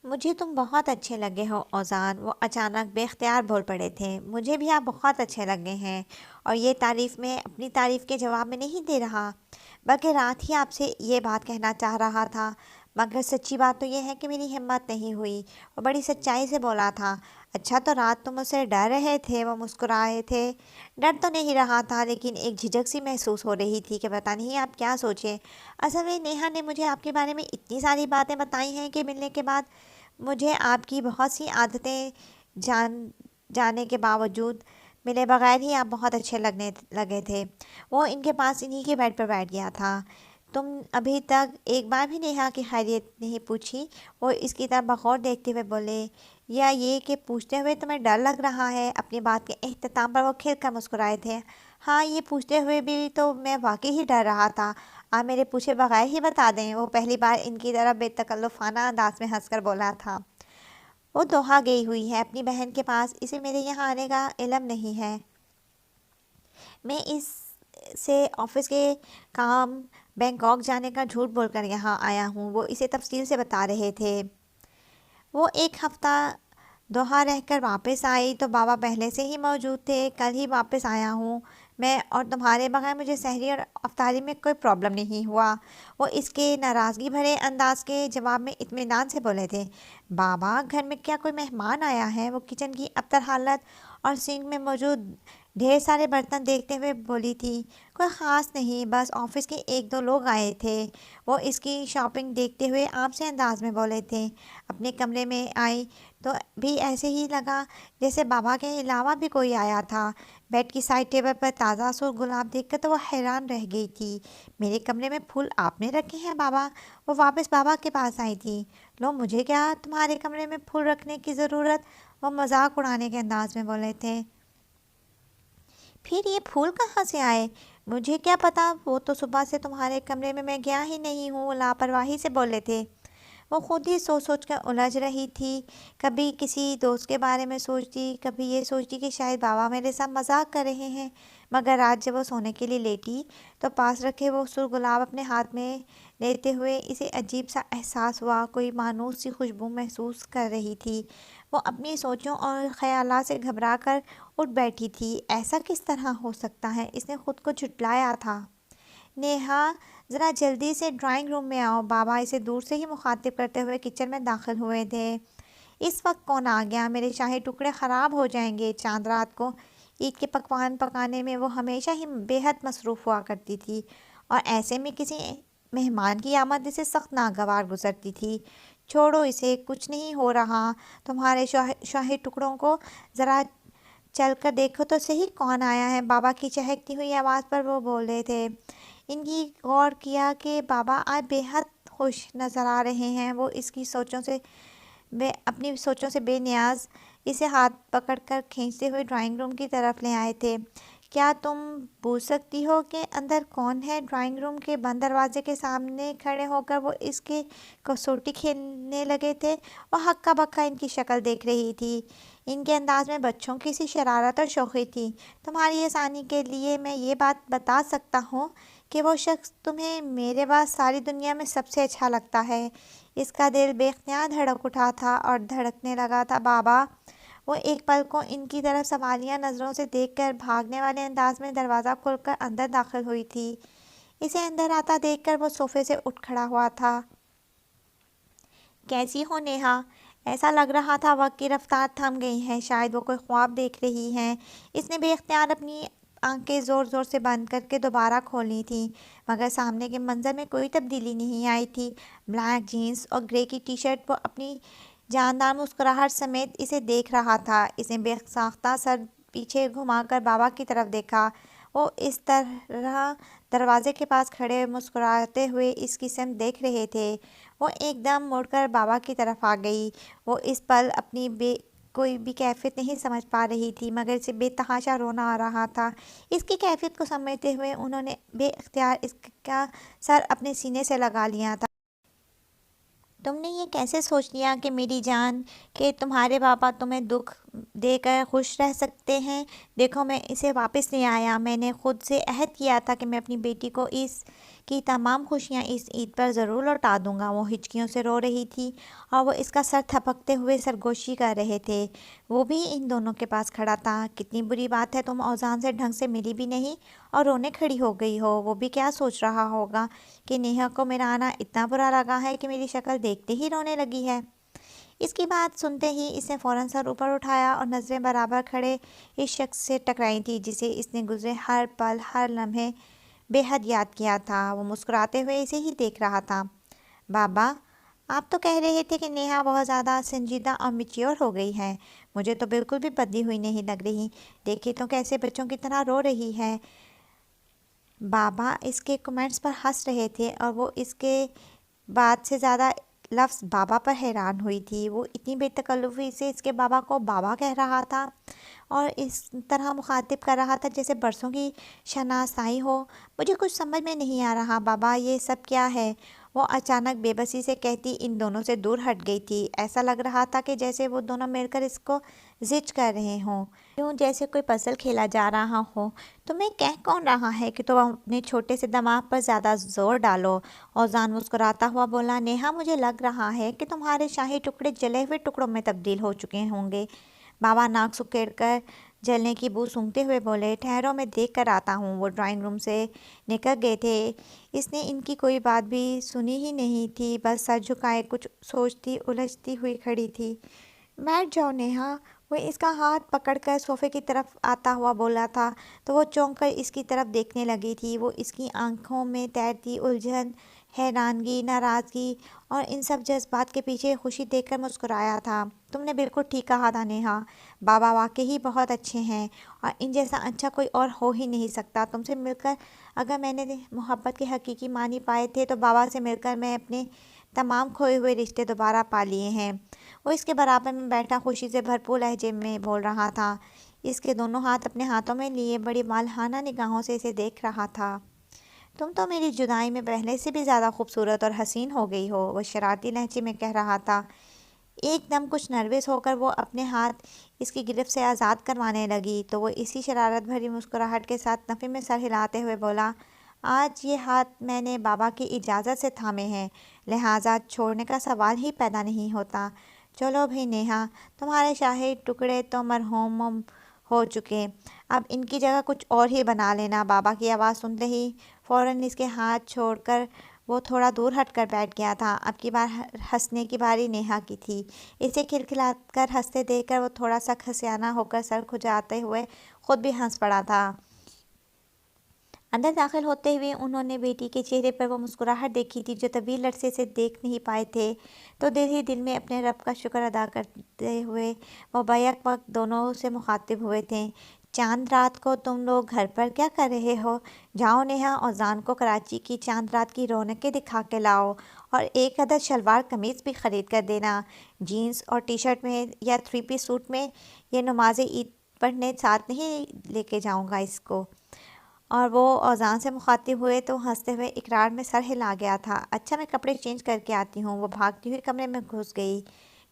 مجھے تم بہت اچھے لگے ہو اوزان، وہ اچانک بے اختیار بول پڑے تھے۔ مجھے بھی آپ بہت اچھے لگے ہیں، اور یہ تعریف میں اپنی تعریف کے جواب میں نہیں دے رہا، بلکہ رات ہی آپ سے یہ بات کہنا چاہ رہا تھا، مگر سچی بات تو یہ ہے کہ میری ہمت نہیں ہوئی۔ وہ بڑی سچائی سے بولا تھا۔ اچھا، تو رات تم مجھ سے ڈر رہے تھے؟ وہ مسکرائے تھے۔ ڈر تو نہیں رہا تھا لیکن ایک جھجک سی محسوس ہو رہی تھی کہ پتہ نہیں آپ کیا سوچے۔ اصل میں نیہا نے مجھے آپ کے بارے میں اتنی ساری باتیں بتائی ہیں کہ ملنے کے بعد مجھے آپ کی بہت سی عادتیں جانے کے باوجود ملے بغیر ہی آپ بہت اچھے لگے تھے۔ وہ ان کے پاس انہی کے بیڈ پر بیٹھ گیا تھا۔ تم ابھی تک ایک بار بھی نیہا کی خیریت نہیں پوچھی؟ وہ اس کی طرف بغور دیکھتے ہوئے بولے۔ یا یہ کہ پوچھتے ہوئے تمہیں ڈر لگ رہا ہے؟ اپنی بات کے اختتام پر وہ کھل کر مسکرائے تھے۔ ہاں، یہ پوچھتے ہوئے بھی تو میں واقعی ہی ڈر رہا تھا۔ آپ میرے پوچھے بغیر ہی بتا دیں۔ وہ پہلی بار ان کی طرف بے تکلفانہ انداز میں ہنس کر بولا تھا۔ وہ دوحہ گئی ہوئی ہے اپنی بہن کے پاس، اسے میرے یہاں آنے کا علم نہیں ہے۔ میں اس سے آفس کے کام بینکاک جانے کا جھوٹ بول کر یہاں آیا ہوں، وہ اسے تفصیل سے بتا رہے تھے۔ وہ 1 ہفتہ دوحہ رہ کر واپس آئی تو بابا پہلے سے ہی موجود تھے۔ کل ہی واپس آیا ہوں میں، اور تمہارے بغیر مجھے سحری اور افطاری میں کوئی پرابلم نہیں ہوا۔ وہ اس کے ناراضگی بھرے انداز کے جواب میں اطمینان سے بولے تھے۔ بابا، گھر میں کیا کوئی مہمان آیا ہے؟ وہ کچن کی ابتر حالت اور سنک میں موجود ڈھیر سارے برتن دیکھتے ہوئے بولی تھی۔ کوئی خاص نہیں، بس آفس کے 1-2 لوگ آئے تھے۔ وہ اس کی شاپنگ دیکھتے ہوئے عام سے انداز میں بولے تھے۔ اپنے کمرے میں آئی تو بھی ایسے ہی لگا جیسے بابا کے علاوہ بھی کوئی آیا تھا۔ بیڈ کی سائڈ ٹیبل پر تازہ سرخ گلاب دیکھ کر تو وہ حیران رہ گئی تھی۔ میرے کمرے میں پھول آپ نے رکھے ہیں بابا؟ وہ واپس بابا کے پاس آئی تھی۔ لو، مجھے کیا تمہارے کمرے میں پھول رکھنے کی ضرورت؟ وہ مذاق اڑانے کے انداز میں بولے تھے۔ پھر یہ پھول کہاں سے آئے؟ مجھے کیا پتا، وہ تو صبح سے تمہارے کمرے میں گیا ہی نہیں ہوں، وہ لاپرواہی سے بولے تھے۔ وہ خود ہی سوچ کر الجھ رہی تھی۔ کبھی کسی دوست کے بارے میں سوچتی، کبھی یہ سوچتی کہ شاید بابا میرے ساتھ مذاق کر رہے ہیں۔ مگر رات جب وہ سونے کے لیے لیٹی تو پاس رکھے وہ سرخ گلاب اپنے ہاتھ میں لیتے ہوئے اسے عجیب سا احساس ہوا، کوئی مانوس سی خوشبو محسوس کر رہی تھی۔ وہ اپنی سوچوں اور خیالات سے گھبرا کر اٹھ بیٹھی تھی۔ ایسا کس طرح ہو سکتا ہے؟ اس نے خود کو جھٹلایا تھا۔ نیہا، ذرا جلدی سے ڈرائنگ روم میں آؤ۔ بابا اسے دور سے ہی مخاطب کرتے ہوئے کچن میں داخل ہوئے تھے۔ اس وقت کون آ گیا؟ میرے شاہی ٹکڑے خراب ہو جائیں گے۔ چاند رات کو عید کے پکوان پکانے میں وہ ہمیشہ ہی بے حد مصروف ہوا کرتی تھی اور ایسے میں کسی مہمان کی آمد اسے سخت ناگوار گزرتی تھی۔ چھوڑو اسے، کچھ نہیں ہو رہا، تمہارے شاہی ٹکڑوں کو ذرا چل کر دیکھو تو صحیح کون آیا ہے، بابا کی چہکتی ہوئی آواز پر وہ بول رہے تھے۔ ان کی غور کیا کہ بابا آج بے حد خوش نظر آ رہے ہیں۔ وہ اس کی اپنی سوچوں سے بے نیاز اسے ہاتھ پکڑ کر کھینچتے ہوئے ڈرائنگ روم کی طرف لے آئے تھے۔ کیا تم بوجھ سکتی ہو کہ اندر کون ہے؟ ڈرائنگ روم کے بند دروازے کے سامنے کھڑے ہو کر وہ اس کے کسوٹی کھیلنے لگے تھے۔ وہ ہکا بکا ان کی شکل دیکھ رہی تھی۔ ان کے انداز میں بچوں کی سی شرارت اور شوخی تھی۔ تمہاری آسانی کے لیے میں یہ بات بتا سکتا ہوں کہ وہ شخص تمہیں میرے بعد ساری دنیا میں سب سے اچھا لگتا ہے۔ اس کا دل بے اختیار دھڑک اٹھا تھا اور دھڑکنے لگا تھا۔ بابا! وہ ایک پل کو ان کی طرف سوالیہ نظروں سے دیکھ کر بھاگنے والے انداز میں دروازہ کھول کر اندر داخل ہوئی تھی۔ اسے اندر آتا دیکھ کر وہ صوفے سے اٹھ کھڑا ہوا تھا۔ کیسی ہو نیہا؟ ایسا لگ رہا تھا وقت کی رفتار تھم گئی ہے، شاید وہ کوئی خواب دیکھ رہی ہیں۔ اس نے بے اختیار اپنی آنکھیں زور زور سے بند کر کے دوبارہ کھولی تھیں، مگر سامنے کے منظر میں کوئی تبدیلی نہیں آئی تھی۔ بلیک جینس اور گرے کی ٹی شرٹ، وہ اپنی جاندار مسکراہٹ سمیت اسے دیکھ رہا تھا۔ اس نے بے ساختہ سر پیچھے گھما کر بابا کی طرف دیکھا۔ وہ اس طرح دروازے کے پاس کھڑے مسکراتے ہوئے اس کی سمت دیکھ رہے تھے۔ وہ ایک دم مڑ کر بابا کی طرف آ گئی۔ وہ اس پل اپنی کوئی بھی کیفیت نہیں سمجھ پا رہی تھی، مگر اسے بے تحاشا رونا آ رہا تھا۔ اس کی کیفیت کو سمجھتے ہوئے انہوں نے بے اختیار اس کا سر اپنے سینے سے لگا لیا تھا۔ تم نے یہ کیسے سوچ لیا کہ میری جان، کہ تمہارے پاپا تمہیں دکھ دے کر خوش رہ سکتے ہیں؟ دیکھو، میں اسے واپس لے آیا۔ میں نے خود سے عہد کیا تھا کہ میں اپنی بیٹی کو اس کی تمام خوشیاں اس عید پر ضرور لوٹا دوں گا۔ وہ ہچکیوں سے رو رہی تھی اور وہ اس کا سر تھپکتے ہوئے سرگوشی کر رہے تھے۔ وہ بھی ان دونوں کے پاس کھڑا تھا۔ کتنی بری بات ہے، تم اوزان سے ڈھنگ سے ملی بھی نہیں اور رونے کھڑی ہو گئی ہو۔ وہ بھی کیا سوچ رہا ہوگا کہ نیہا کو میرا آنا اتنا برا لگا ہے کہ میری شکل دیکھتے ہی رونے لگی ہے۔ اس کی بات سنتے ہی اس نے فوراً سر اوپر اٹھایا اور نظریں برابر کھڑے اس شخص سے ٹکرائی تھی جسے اس نے گزرے ہر پل، ہر لمحے بے حد یاد کیا تھا۔ وہ مسکراتے ہوئے اسے ہی دیکھ رہا تھا۔ بابا، آپ تو کہہ رہے تھے کہ نیہا بہت زیادہ سنجیدہ اور میچیور ہو گئی ہے۔ مجھے تو بالکل بھی بدلی ہوئی نہیں لگ رہی۔ دیکھیے تو کیسے بچوں کی طرح رو رہی ہے۔ بابا اس کے کمنٹس پر ہنس رہے تھے اور وہ اس کے بات سے زیادہ لفظ بابا پر حیران ہوئی تھی۔ وہ اتنی بے تکلفی سے اس کے بابا کو بابا کہہ رہا تھا اور اس طرح مخاطب کر رہا تھا جیسے برسوں کی شناسائی ہو۔ مجھے کچھ سمجھ میں نہیں آ رہا بابا، یہ سب کیا ہے؟ وہ اچانک بے بسی سے کہتی ان دونوں سے دور ہٹ گئی تھی۔ ایسا لگ رہا تھا کہ جیسے وہ دونوں مل کر اس کو زج کر رہے ہوں، یوں جیسے کوئی پزل کھیلا جا رہا ہو۔ تمہیں کہہ کون رہا ہے کہ تم اپنے چھوٹے سے دماغ پر زیادہ زور ڈالو؟ اوزان مسکراتا ہوا بولا۔ نیہا، مجھے لگ رہا ہے کہ تمہارے شاہی ٹکڑے جلے ہوئے ٹکڑوں میں تبدیل ہو چکے ہوں گے۔ بابا ناک سکیڑ کر جلنے کی بو سونگھتے ہوئے بولے۔ ٹھہرو، میں دیکھ کر آتا ہوں۔ وہ ڈرائنگ روم سے نکل گئے تھے۔ اس نے ان کی کوئی بات بھی سنی ہی نہیں تھی، بس سر جھکائے کچھ سوچتی الجھتی ہوئی کھڑی تھی۔ بیٹھ جاؤ نیہا، وہ اس کا ہاتھ پکڑ کر صوفے کی طرف آتا ہوا بولا تھا تو وہ چونک کر اس کی طرف دیکھنے لگی تھی۔ وہ اس کی آنکھوں میں تیرتی الجھن، حیرانگی، ناراضگی اور ان سب جذبات کے پیچھے خوشی دیکھ کر مسکرایا تھا۔ تم نے بالکل ٹھیک کہا تھا نیہا، بابا واقعی بہت اچھے ہیں اور ان جیسا اچھا کوئی اور ہو ہی نہیں سکتا۔ تم سے مل کر اگر میں نے محبت کے حقیقی معنی پائے تھے تو بابا سے مل کر میں اپنے تمام کھوئے ہوئے رشتے دوبارہ پا لیے ہیں۔ وہ اس کے برابر میں بیٹھا خوشی سے بھرپور لہجے میں بول رہا تھا۔ اس کے دونوں ہاتھ اپنے ہاتھوں میں لیے بڑی والہانہ نگاہوں سے اسے دیکھ رہا تھا۔ تم تو میری جدائی میں پہلے سے بھی زیادہ خوبصورت اور حسین ہو گئی ہو، وہ شرارتی لہجے میں کہہ رہا تھا۔ ایک دم کچھ نروس ہو کر وہ اپنے ہاتھ اس کی گرفت سے آزاد کروانے لگی تو وہ اسی شرارت بھری مسکراہٹ کے ساتھ نفی میں سر ہلاتے ہوئے بولا۔ آج یہ ہاتھ میں نے بابا کی اجازت سے تھامے ہیں، لہٰذا چھوڑنے کا سوال ہی پیدا نہیں ہوتا۔ چلو بھئی نیہا، تمہارے شاہی ٹکڑے تو مرحوم ہو چکے، اب ان کی جگہ کچھ اور ہی بنا لینا۔ بابا کی آواز سنتے ہی فوراً اس کے ہاتھ چھوڑ کر وہ تھوڑا دور ہٹ کر بیٹھ گیا تھا۔ اب کی بار ہنسنے کی باری نیہا کی تھی۔ اسے کھلکھلا کر ہنستے دیکھ کر وہ تھوڑا سا کھسیانہ ہو کر سر کھجاتے ہوئے خود بھی ہنس پڑا تھا۔ اندر داخل ہوتے ہوئے انہوں نے بیٹی کے چہرے پر وہ مسکراہٹ دیکھی تھی جو طویل عرصے سے دیکھ نہیں پائے تھے، تو دل ہی دل میں اپنے رب کا شکر ادا کرتے ہوئے وہ بیک وقت دونوں سے مخاطب ہوئے تھے۔ چاند رات کو تم لوگ گھر پر کیا کر رہے ہو؟ جاؤ نیہا اور زان کو کراچی کی چاند رات کی رونقیں دکھا کے لاؤ، اور ایک عدد شلوار قمیض بھی خرید کر دینا۔ جینز اور ٹی شرٹ میں یا 3 پیس سوٹ میں یہ نماز عید پڑھنے ساتھ نہیں لے کے جاؤں گا اس کو۔ اور وہ اذان سے مخاطب ہوئے تو ہنستے ہوئے اقرار میں سر ہلا گیا تھا۔ اچھا میں کپڑے چینج کر کے آتی ہوں۔ وہ بھاگتی ہوئی کمرے میں گھس گئی۔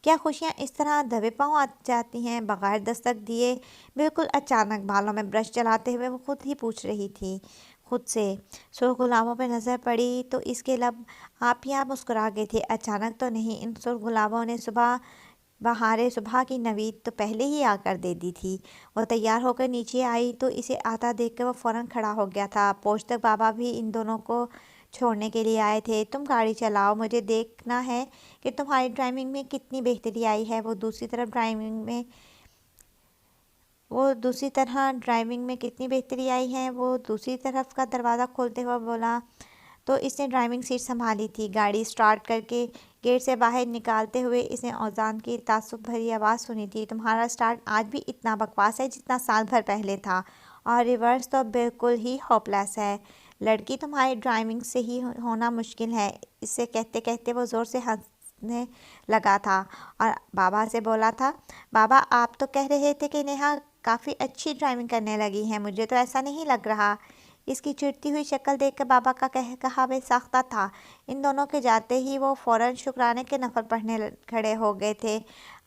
کیا خوشیاں اس طرح دبے پاؤں آ جاتی ہیں بغیر دستک دیے؟ بالکل اچانک بالوں میں برش چلاتے ہوئے وہ خود ہی پوچھ رہی تھی خود سے۔ سرخ گلابوں پہ نظر پڑی تو اس کے لب آپ ہی آپ مسکرا گئے تھے۔ اچانک تو نہیں، ان سرخ گلابوں نے بہارے صبح کی نوید تو پہلے ہی آ کر دے دی تھی۔ وہ تیار ہو کر نیچے آئی تو اسے آتا دیکھ کر وہ فوراً کھڑا ہو گیا تھا۔ پوچھ تک بابا بھی ان دونوں کو چھوڑنے کے لیے آئے تھے۔ تم گاڑی چلاؤ، مجھے دیکھنا ہے کہ تمہاری ڈرائیونگ میں کتنی بہتری آئی ہے۔ وہ دوسری طرف کا دروازہ کھولتے ہوئے بولا تو اس نے ڈرائیونگ سیٹ سنبھالی تھی۔ گاڑی سٹارٹ کر کے گیٹ سے باہر نکالتے ہوئے اس نے اذان کی تعصب بھری آواز سنی تھی۔ تمہارا سٹارٹ آج بھی اتنا بکواس ہے جتنا سال بھر پہلے تھا، اور ریورس تو بالکل ہی ہوپلیس ہے۔ لڑکی تمہاری ڈرائیونگ سے ہی ہونا مشکل ہے۔ اسے کہتے کہتے وہ زور سے ہنسنے لگا تھا اور بابا سے بولا تھا، بابا آپ تو کہہ رہے تھے کہ نیہا کافی اچھی ڈرائیونگ کرنے لگی ہے، مجھے تو ایسا نہیں لگ رہا۔ اس کی چڑتی ہوئی شکل دیکھ کر بابا کا کہا بے ساختہ تھا۔ ان دونوں کے جاتے ہی وہ فوراً شکرانے کے نفل پڑھنے کھڑے ہو گئے تھے۔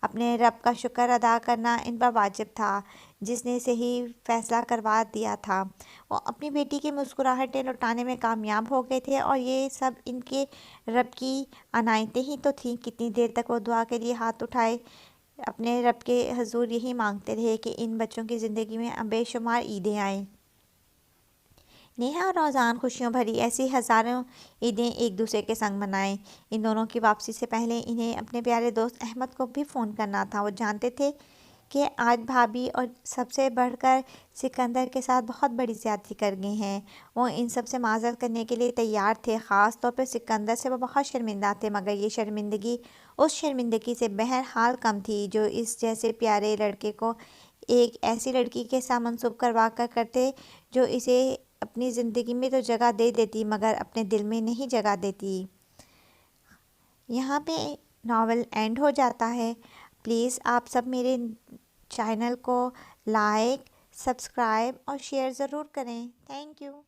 اپنے رب کا شکر ادا کرنا ان پر واجب تھا جس نے صحیح فیصلہ کروا دیا تھا۔ وہ اپنی بیٹی کی مسکراہٹیں لوٹانے میں کامیاب ہو گئے تھے، اور یہ سب ان کے رب کی عنایتیں ہی تو تھیں۔ کتنی دیر تک وہ دعا کے لیے ہاتھ اٹھائے اپنے رب کے حضور یہی مانگتے رہے کہ ان بچوں کی زندگی میں بے شمار عیدیں آئیں۔ نیہا اور اذان خوشیوں بھری ایسی ہزاروں عیدیں ایک دوسرے کے سنگ منائیں۔ ان دونوں کی واپسی سے پہلے انہیں اپنے پیارے دوست احمد کو بھی فون کرنا تھا۔ وہ جانتے تھے کہ آج بھابھی اور سب سے بڑھ کر سکندر کے ساتھ بہت بڑی زیادتی کر گئے ہیں۔ وہ ان سب سے معذرت کرنے کے لیے تیار تھے، خاص طور پر سکندر سے وہ بہت شرمندہ تھے، مگر یہ شرمندگی اس شرمندگی سے بہرحال کم تھی جو اس جیسے پیارے لڑکے کو ایک ایسی لڑکی کے ساتھ منسوب کروا کر کرتے جو اسے اپنی زندگی میں تو جگہ دے دیتی مگر اپنے دل میں نہیں جگہ دیتی۔ یہاں پہ ناول اینڈ ہو جاتا ہے۔ پلیز آپ سب میرے چینل کو لائک، سبسکرائب اور شیئر ضرور کریں۔ Thank you.